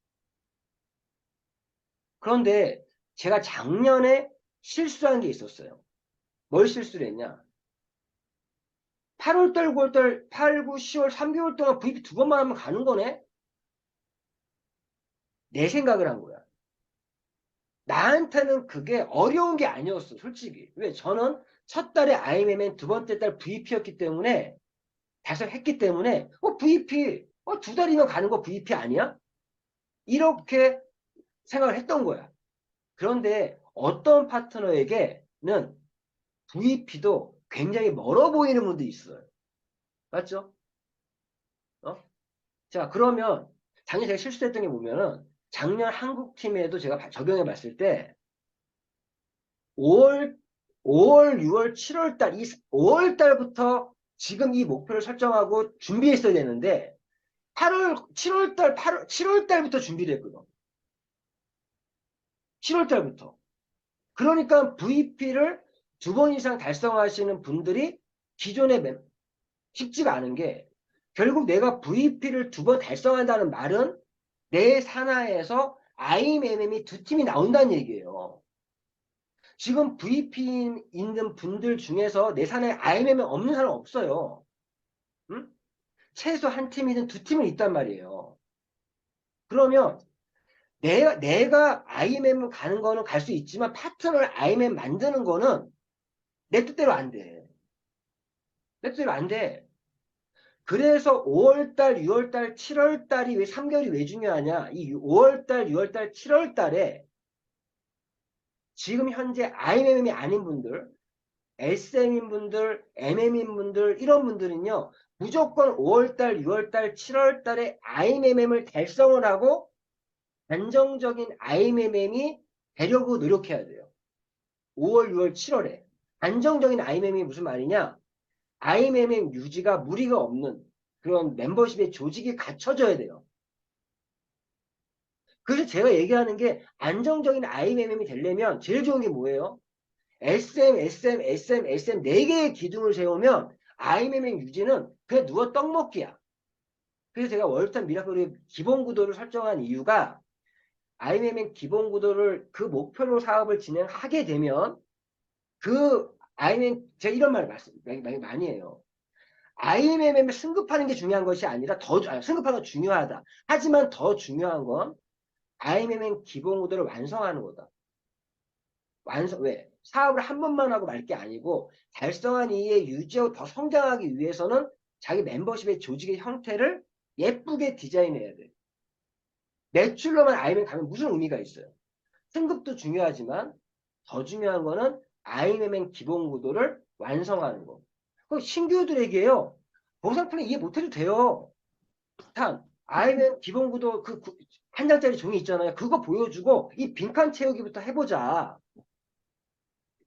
그런데 제가 작년에 실수한 게 있었어요. 뭘 실수를 했냐? 8월달, 9월달, 8, 9, 10월 3개월 동안 VP 2번만 하면 가는 거네? 내 생각을 한 거야. 나한테는 그게 어려운 게 아니었어, 솔직히. 왜? 저는 첫 달에 IMM은 두 번째 달 VP였기 때문에, 달성했기 때문에, VP, 두 달이면 가는 거 VP 아니야? 이렇게 생각을 했던 거야. 그런데 어떤 파트너에게는 VP도 굉장히 멀어 보이는 분도 있어요. 맞죠? 어? 자, 그러면 작년 제가 실수했던 게 보면은 작년 한국팀에도 제가 적용해 봤을 때 5월, 5월, 6월, 7월 달, 5월 달부터 지금 이 목표를 설정하고 준비했어야 되는데 8월, 7월 달, 8월, 7월 달부터 준비를 했거든. 7월 달부터. 그러니까 VP를 두 번 이상 달성하시는 분들이 기존에 쉽지가 않은 게 결국 내가 VP를 두 번 달성한다는 말은 내 산하에서 IMM이 두 팀이 나온다는 얘기예요. 지금 VP 있는 분들 중에서 내 산하에 IMM이 없는 사람 없어요. 응? 최소 한 팀이든 두 팀은 있단 말이에요. 그러면 내가 IMM 가는 거는 갈 수 있지만 파트너를 IMM 만드는 거는 내 뜻대로 안 돼. 내 뜻대로 안 돼. 그래서 5월달, 6월달, 7월달이 왜 3개월이 왜 중요하냐? 이 5월달, 6월달, 7월달에 지금 현재 IMM이 아닌 분들, SM인 분들, MM인 분들 이런 분들은요. 무조건 5월달, 6월달, 7월달에 IMM을 달성을 하고 안정적인 IMM이 되려고 노력해야 돼요. 5월, 6월, 7월에. 안정적인 IMM이 무슨 말이냐? IMM 유지가 무리가 없는 그런 멤버십의 조직이 갖춰져야 돼요. 그래서 제가 얘기하는 게 안정적인 IMM이 되려면 제일 좋은 게 뭐예요? SM, SM, SM, SM 4개의 기둥을 세우면 IMM 유지는 그냥 누워 떡먹기야. 그래서 제가 월스턴 미라클의 기본 구도를 설정한 이유가 IMM 기본 구도를 그 목표로 사업을 진행하게 되면 그 IMM 제가 이런 말 많이 해요. IMM을 승급하는 게 중요한 것이 아니라 승급하는 건 중요하다. 하지만 더 중요한 건 IMM 기본 구도를 완성하는 거다. 왜? 사업을 한 번만 하고 말 게 아니고 달성한 이에 유지하고 더 성장하기 위해서는 자기 멤버십의 조직의 형태를 예쁘게 디자인해야 돼. 매출로만 IMM 가면 무슨 의미가 있어요? 승급도 중요하지만 더 중요한 거는 IMM 기본 구도를 완성하는 거. 그 신규들에게요. 보상 플랜 이해 못해도 돼요. 단 IMM 기본 구도 한 장짜리 종이 있잖아요. 그거 보여주고 이 빈칸 채우기부터 해보자.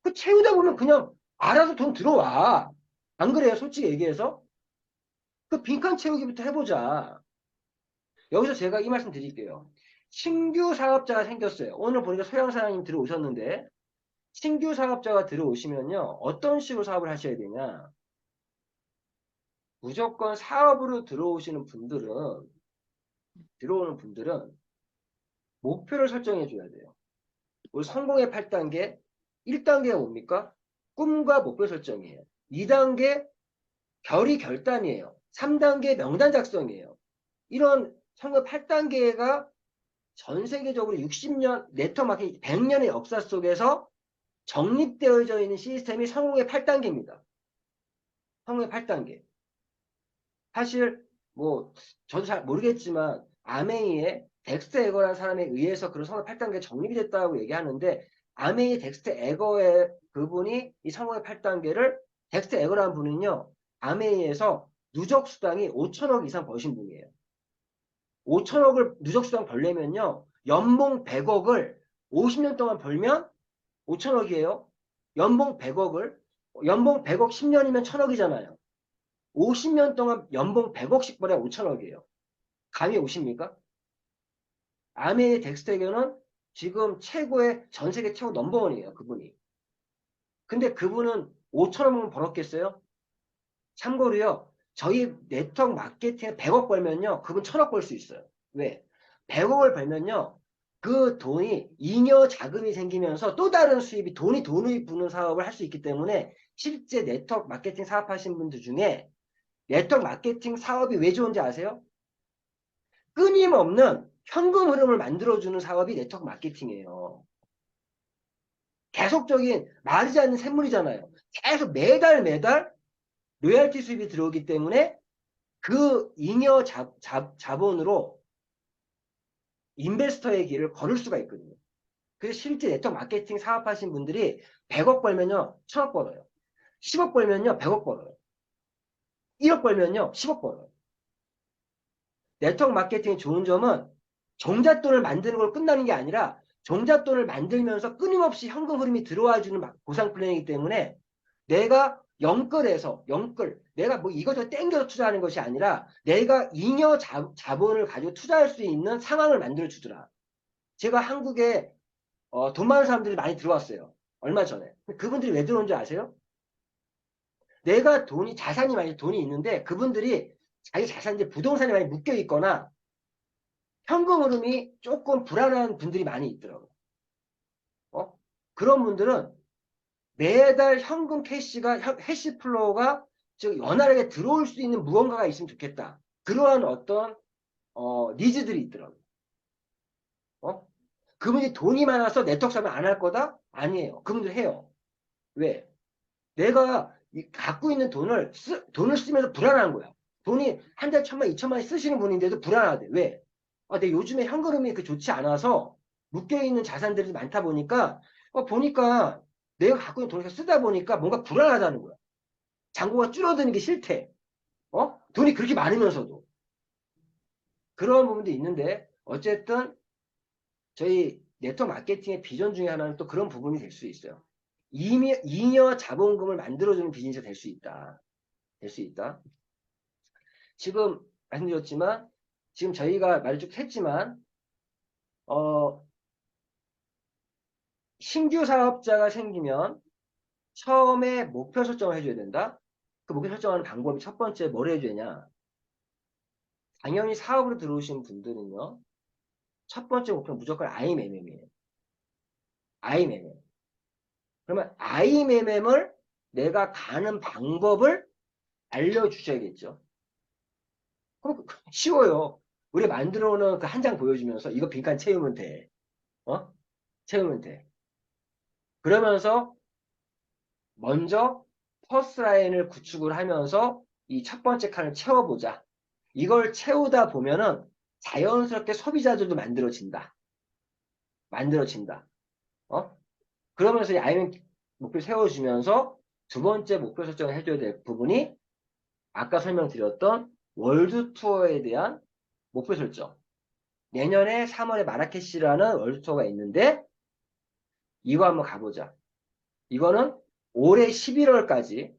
그 채우다 보면 그냥 알아서 돈 들어와. 안 그래요? 솔직히 얘기해서. 그 빈칸 채우기부터 해보자. 여기서 제가 이 말씀 드릴게요. 신규 사업자가 생겼어요. 오늘 보니까 소영 사장님 들어오셨는데 신규 사업자가 들어오시면요. 어떤 식으로 사업을 하셔야 되냐. 무조건 사업으로 들어오는 분들은 목표를 설정해 줘야 돼요. 우리 성공의 8단계, 1단계가 뭡니까? 꿈과 목표 설정이에요. 2단계 결의 결단이에요. 3단계 명단 작성이에요. 이런 성공 8단계가 전 세계적으로 60년 네트워크 마케팅 100년의 역사 속에서 정립되어져 있는 시스템이 성공의 8단계입니다. 성공의 8단계. 사실 뭐 저도 잘 모르겠지만 아메이의 덱스터 에거라는 사람에 의해서 그런 성공의 8단계 정립이 됐다고 얘기하는데 아메이 덱스터 에거의 그분이 이 성공의 8단계를 덱스터 에거라는 분은요. 아메이에서 누적 수당이 5천억 이상 버신 분이에요. 5천억을 누적 수당 벌려면요. 연봉 100억을 50년 동안 벌면 5천억이에요. 연봉 100억을 연봉 100억 10년이면 1000억이잖아요. 50년 동안 연봉 100억씩 벌어야 5천억이에요. 감이 오십니까? 아메이 덱스터에게는 지금 최고의 전 세계 최고 넘버원이에요. 그분이. 근데 그분은 5천억만 벌었겠어요? 참고로요. 저희 네트워크 마케팅에 100억 벌면요. 그분 1000억 벌 수 있어요. 왜? 100억을 벌면요. 그 돈이 잉여 자금이 생기면서 또 다른 수입이 돈이 부는 사업을 할 수 있기 때문에 실제 네트워크 마케팅 사업하신 분들 중에 네트워크 마케팅 사업이 왜 좋은지 아세요? 끊임없는 현금 흐름을 만들어주는 사업이 네트워크 마케팅이에요. 계속적인 마르지 않는 샘물이잖아요. 계속 매달 로열티 수입이 들어오기 때문에 그 잉여 자본으로 인베스터의 길을 걸을 수가 있거든요. 그래서 실제 네트워크 마케팅 사업하신 분들이 100억 벌면요, 1000억 벌어요. 10억 벌면요, 100억 벌어요. 1억 벌면요, 10억 벌어요. 네트워크 마케팅의 좋은 점은 종잣돈을 만드는 걸 끝나는 게 아니라 종잣돈을 만들면서 끊임없이 현금 흐름이 들어와 주는 보상 플랜이기 때문에 내가 영끌, 내가 뭐 이것저것 땡겨서 투자하는 것이 아니라 내가 잉여 자본을 가지고 투자할 수 있는 상황을 만들어 주더라. 제가 한국에 돈 많은 사람들이 많이 들어왔어요. 얼마 전에. 그분들이 왜 들어온 줄 아세요? 내가 자산이 많이 돈이 있는데 그분들이 자기 자산이 부동산에 많이 묶여 있거나 현금 흐름이 조금 불안한 분들이 많이 있더라고요. 그런 분들은 매달 현금 해시 플로우가 즉 원활하게 들어올 수 있는 무언가가 있으면 좋겠다. 그러한 어떤 니즈들이 있더라고요. 그분이 돈이 많아서 네트워크 사업을 안 할 거다? 아니에요. 그분들 해요. 왜? 내가 갖고 있는 돈을 쓰면서 불안한 거야. 돈이 한 달 1000만, 2000만 쓰시는 분인데도 불안하대. 왜? 내 요즘에 현금흐름이 좋지 않아서 묶여있는 자산들이 많다 보니까, 보니까 내가 갖고 있는 돈을 쓰다 보니까 뭔가 불안하다는 거야. 잔고가 줄어드는 게 싫대. 돈이 그렇게 많으면서도. 그런 부분도 있는데, 어쨌든 저희 네트워크 마케팅의 비전 중에 하나는 또 그런 부분이 될 수 있어요. 잉여 자본금을 만들어주는 비즈니스가 될 수 있다. 될 수 있다. 지금 말씀드렸지만 지금 저희가 말을 쭉 했지만 신규 사업자가 생기면 처음에 목표 설정을 해줘야 된다. 그 목표 설정하는 방법이 첫 번째 뭘 해줘야 되냐. 당연히 사업으로 들어오신 분들은요. 첫 번째 목표는 무조건 IMMM이에요. IMMM. 그러면 IMMM을 내가 가는 방법을 알려주셔야겠죠. 그럼 쉬워요. 우리 만들어 놓은 그 한 장 보여주면서 이거 빈칸 채우면 돼. 채우면 돼. 그러면서 먼저 퍼스트 라인을 구축을 하면서 이 첫 번째 칸을 채워보자. 이걸 채우다 보면은 자연스럽게 소비자들도 만들어진다. 만들어진다. 그러면서 이 아이엠 목표 세워주면서 두 번째 목표 설정을 해줘야 될 부분이 아까 설명드렸던 월드 투어에 대한 목표 설정. 내년에 3월에 마라케시라는 월드 투어가 있는데 이거 한번 가보자. 이거는 올해 11월까지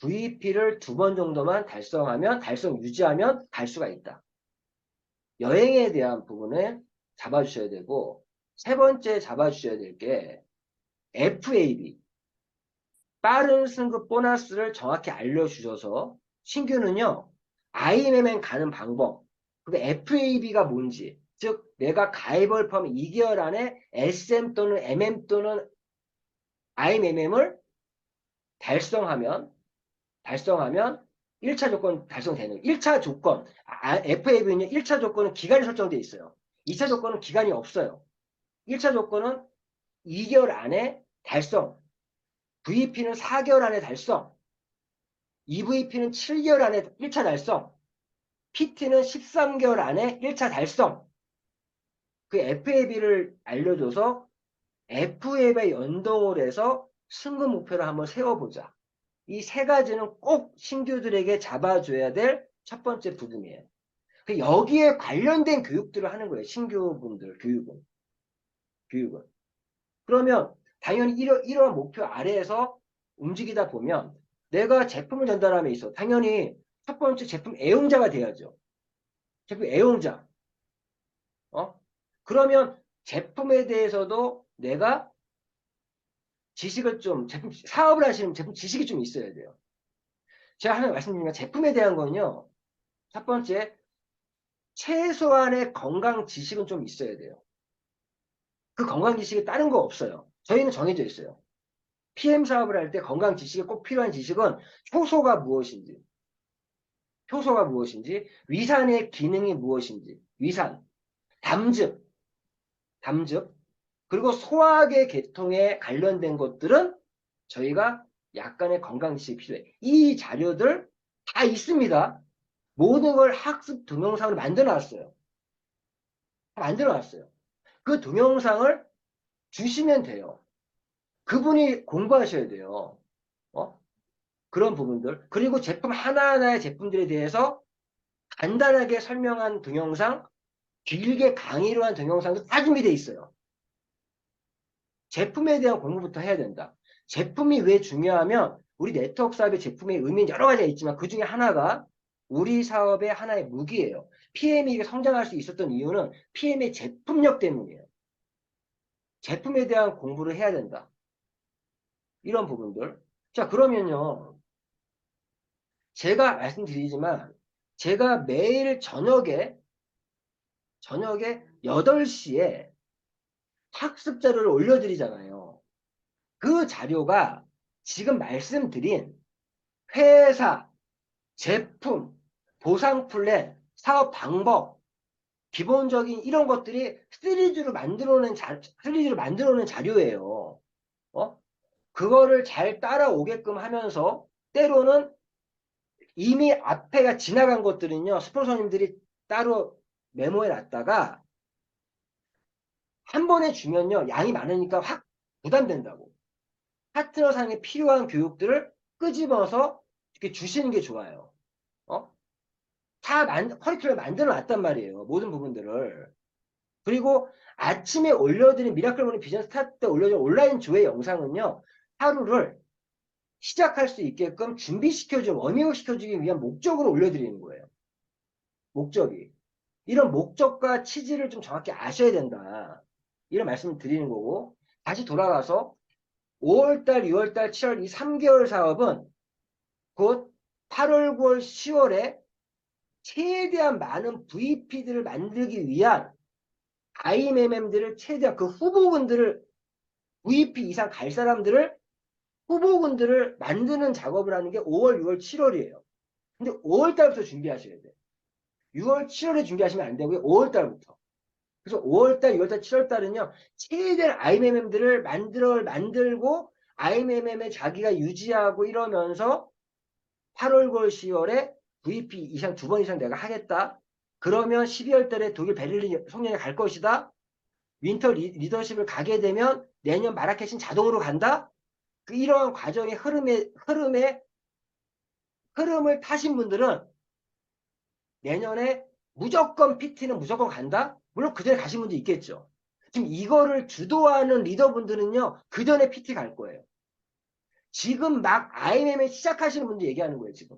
VP를 두 번 정도만 달성 유지하면 갈 수가 있다. 여행에 대한 부분을 잡아주셔야 되고, 세 번째 잡아주셔야 될 게 FAB, 빠른 승급 보너스를 정확히 알려주셔서 신규는요, IMMN 가는 방법, 그 FAB가 뭔지, 즉 내가 가입을 포함 2개월 안에 SM 또는 MM 또는 IMM을 달성하면 1차 조건 달성되는 1차 조건 FAB는요 1차 조건은 기간이 설정되어 있어요. 2차 조건은 기간이 없어요. 1차 조건은 2개월 안에 달성, VP는 4개월 안에 달성, EVP는 7개월 안에 1차 달성, PT는 13개월 안에 1차 달성. 그 FAB를 알려줘서 FAB에 연동을 해서 승급 목표를 한번 세워보자. 이 세 가지는 꼭 신규들에게 잡아줘야 될 첫 번째 부분이에요. 여기에 관련된 교육들을 하는 거예요. 신규분들 교육은. 그러면 당연히 이러한 목표 아래에서 움직이다 보면 내가 제품을 전달함에 있어 당연히 첫 번째 제품 애용자가 돼야죠. 제품 애용자. 그러면 제품에 대해서도 내가 제품 사업을 하시는 제품 지식이 좀 있어야 돼요. 제가 하나 말씀드리면 제품에 대한 거는요. 첫 번째, 최소한의 건강 지식은 좀 있어야 돼요. 그 건강 지식이 다른 거 없어요. 저희는 정해져 있어요. PM 사업을 할 때 건강 지식이 꼭 필요한 지식은 효소가 무엇인지, 위산의 기능이 무엇인지, 담즙, 그리고 소화계 계통에 관련된 것들은 저희가 약간의 건강 지식이 필요해. 이 자료들 다 있습니다. 모든 걸 학습 동영상으로 만들어 놨어요. 만들어 놨어요. 그 동영상을 주시면 돼요. 그분이 공부하셔야 돼요. 어? 그런 부분들. 그리고 제품 하나하나의 제품들에 대해서 간단하게 설명한 동영상, 길게 강의로 한 동영상도 다 준비되어 있어요. 제품에 대한 공부부터 해야 된다. 제품이 왜 중요하면 우리 네트워크 사업의 제품의 의미는 여러 가지가 있지만 그 중에 하나가 우리 사업의 하나의 무기예요. PM이 성장할 수 있었던 이유는 PM의 제품력 때문이에요. 제품에 대한 공부를 해야 된다. 이런 부분들. 자, 그러면요. 제가 말씀드리지만 제가 매일 저녁에 8시에 학습 자료를 올려드리잖아요. 그 자료가 지금 말씀드린 회사, 제품, 보상 플랜, 사업 방법, 기본적인 이런 것들이 시리즈로 만들어낸 자료예요. 어? 그거를 잘 따라오게끔 하면서 때로는 이미 앞에가 지나간 것들은요, 스폰서님들이 따로 메모해 놨다가 한 번에 주면요, 양이 많으니까 확 부담된다고. 파트너상에 필요한 교육들을 끄집어서 이렇게 주시는 게 좋아요. 어? 커리큘럼 만들어 놨단 말이에요. 모든 부분들을. 그리고 아침에 올려드린 미라클 모닝 비전 스타트 때 올려준 온라인 조회 영상은요, 하루를 시작할 수 있게끔 워밍업 시켜주기 위한 목적으로 올려드리는 거예요. 목적이. 이런 목적과 취지를 좀 정확히 아셔야 된다. 이런 말씀을 드리는 거고, 다시 돌아가서 5월달, 6월달, 7월 이 3개월 사업은 곧 8월, 9월, 10월에 최대한 많은 VP들을 만들기 위한 IMM들을 최대한 그 후보군들을 VP 이상 갈 사람들을 후보군들을 만드는 작업을 하는 게 5월, 6월, 7월이에요. 근데 5월 달부터 준비하셔야 돼요. 6월, 7월에 준비하시면 안 되고요. 5월 달부터. 그래서 5월 달, 6월 달, 7월 달은요. 최대한 IMM들을 만들고 IMM에 자기가 유지하고 이러면서 8월, 9월, 10월에 VP 이상 2번 이상 내가 하겠다. 그러면 12월 달에 독일 베를린 송년회 갈 것이다. 윈터 리더십을 가게 되면 내년 마라케신 자동으로 간다. 이러한 과정의 흐름을 타신 분들은 내년에 무조건 PT는 무조건 간다? 물론 그 전에 가신 분도 있겠죠. 지금 이거를 주도하는 리더분들은요, 그 전에 PT 갈 거예요. 지금 막 IMM에 시작하시는 분들 얘기하는 거예요, 지금.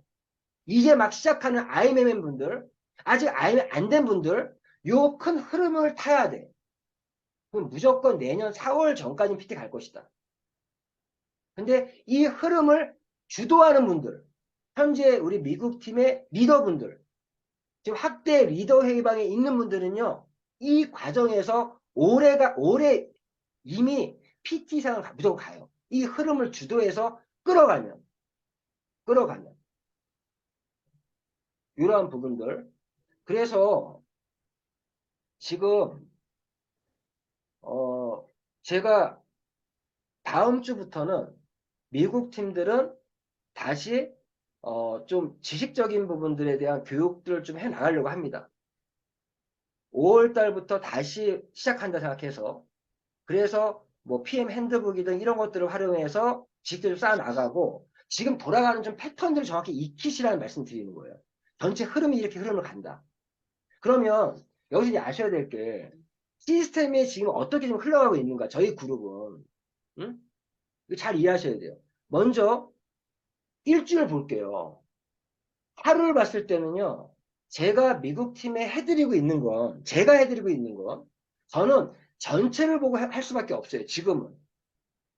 이제 막 시작하는 IMM 분들, 아직 IMM 안 된 분들, 요 큰 흐름을 타야 돼. 그럼 무조건 내년 4월 전까지는 PT 갈 것이다. 근데 이 흐름을 주도하는 분들, 현재 우리 미국 팀의 리더분들, 지금 학대 리더 회의방에 있는 분들은요, 이 과정에서 올해 이미 PT상을 무조건 가요. 이 흐름을 주도해서 끌어가면. 이러한 부분들. 그래서 지금, 제가 다음 주부터는 미국 팀들은 다시 좀 지식적인 부분들에 대한 교육들을 좀 해나가려고 합니다. 5월 달부터 다시 시작한다 생각해서 그래서 뭐 PM 핸드북이든 이런 것들을 활용해서 지식들을 쌓아나가고 지금 돌아가는 좀 패턴들을 정확히 익히시라는 말씀 드리는 거예요. 전체 흐름이 이렇게 흐름을 간다. 그러면 여기서 이제 아셔야 될 게 시스템이 지금 어떻게 좀 흘러가고 있는가 저희 그룹은 응? 이거 잘 이해하셔야 돼요. 먼저 일주일 볼게요. 하루를 봤을 때는요. 제가 해드리고 있는 건 저는 전체를 보고 할 수밖에 없어요. 지금은.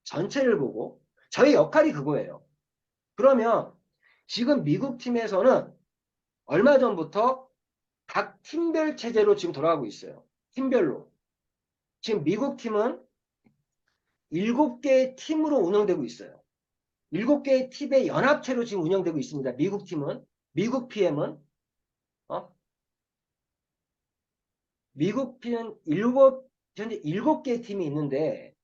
전체를 보고. 저희 역할이 그거예요. 그러면 지금 미국 팀에서는 얼마 전부터 각 팀별 체제로 지금 돌아가고 있어요. 팀별로. 지금 미국 팀은 7개의 팀으로 운영되고 있어요. 7개의 팀의 연합체로 지금 운영되고 있습니다. 미국 PM은, 어? 미국 PM은 현재 7개의 팀이 있는데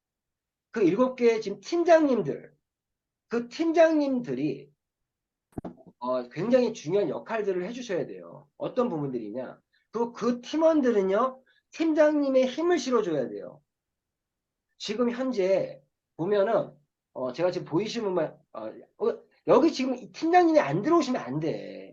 그 7개의 지금 팀장님들, 그 팀장님들이 굉장히 중요한 역할들을 해주셔야 돼요. 어떤 부분들이냐? 그 팀원들은요, 팀장님의 힘을 실어줘야 돼요. 지금 현재 보면은, 제가 지금 보이시면, 여기 지금 이 팀장님이 안 들어오시면 안 돼.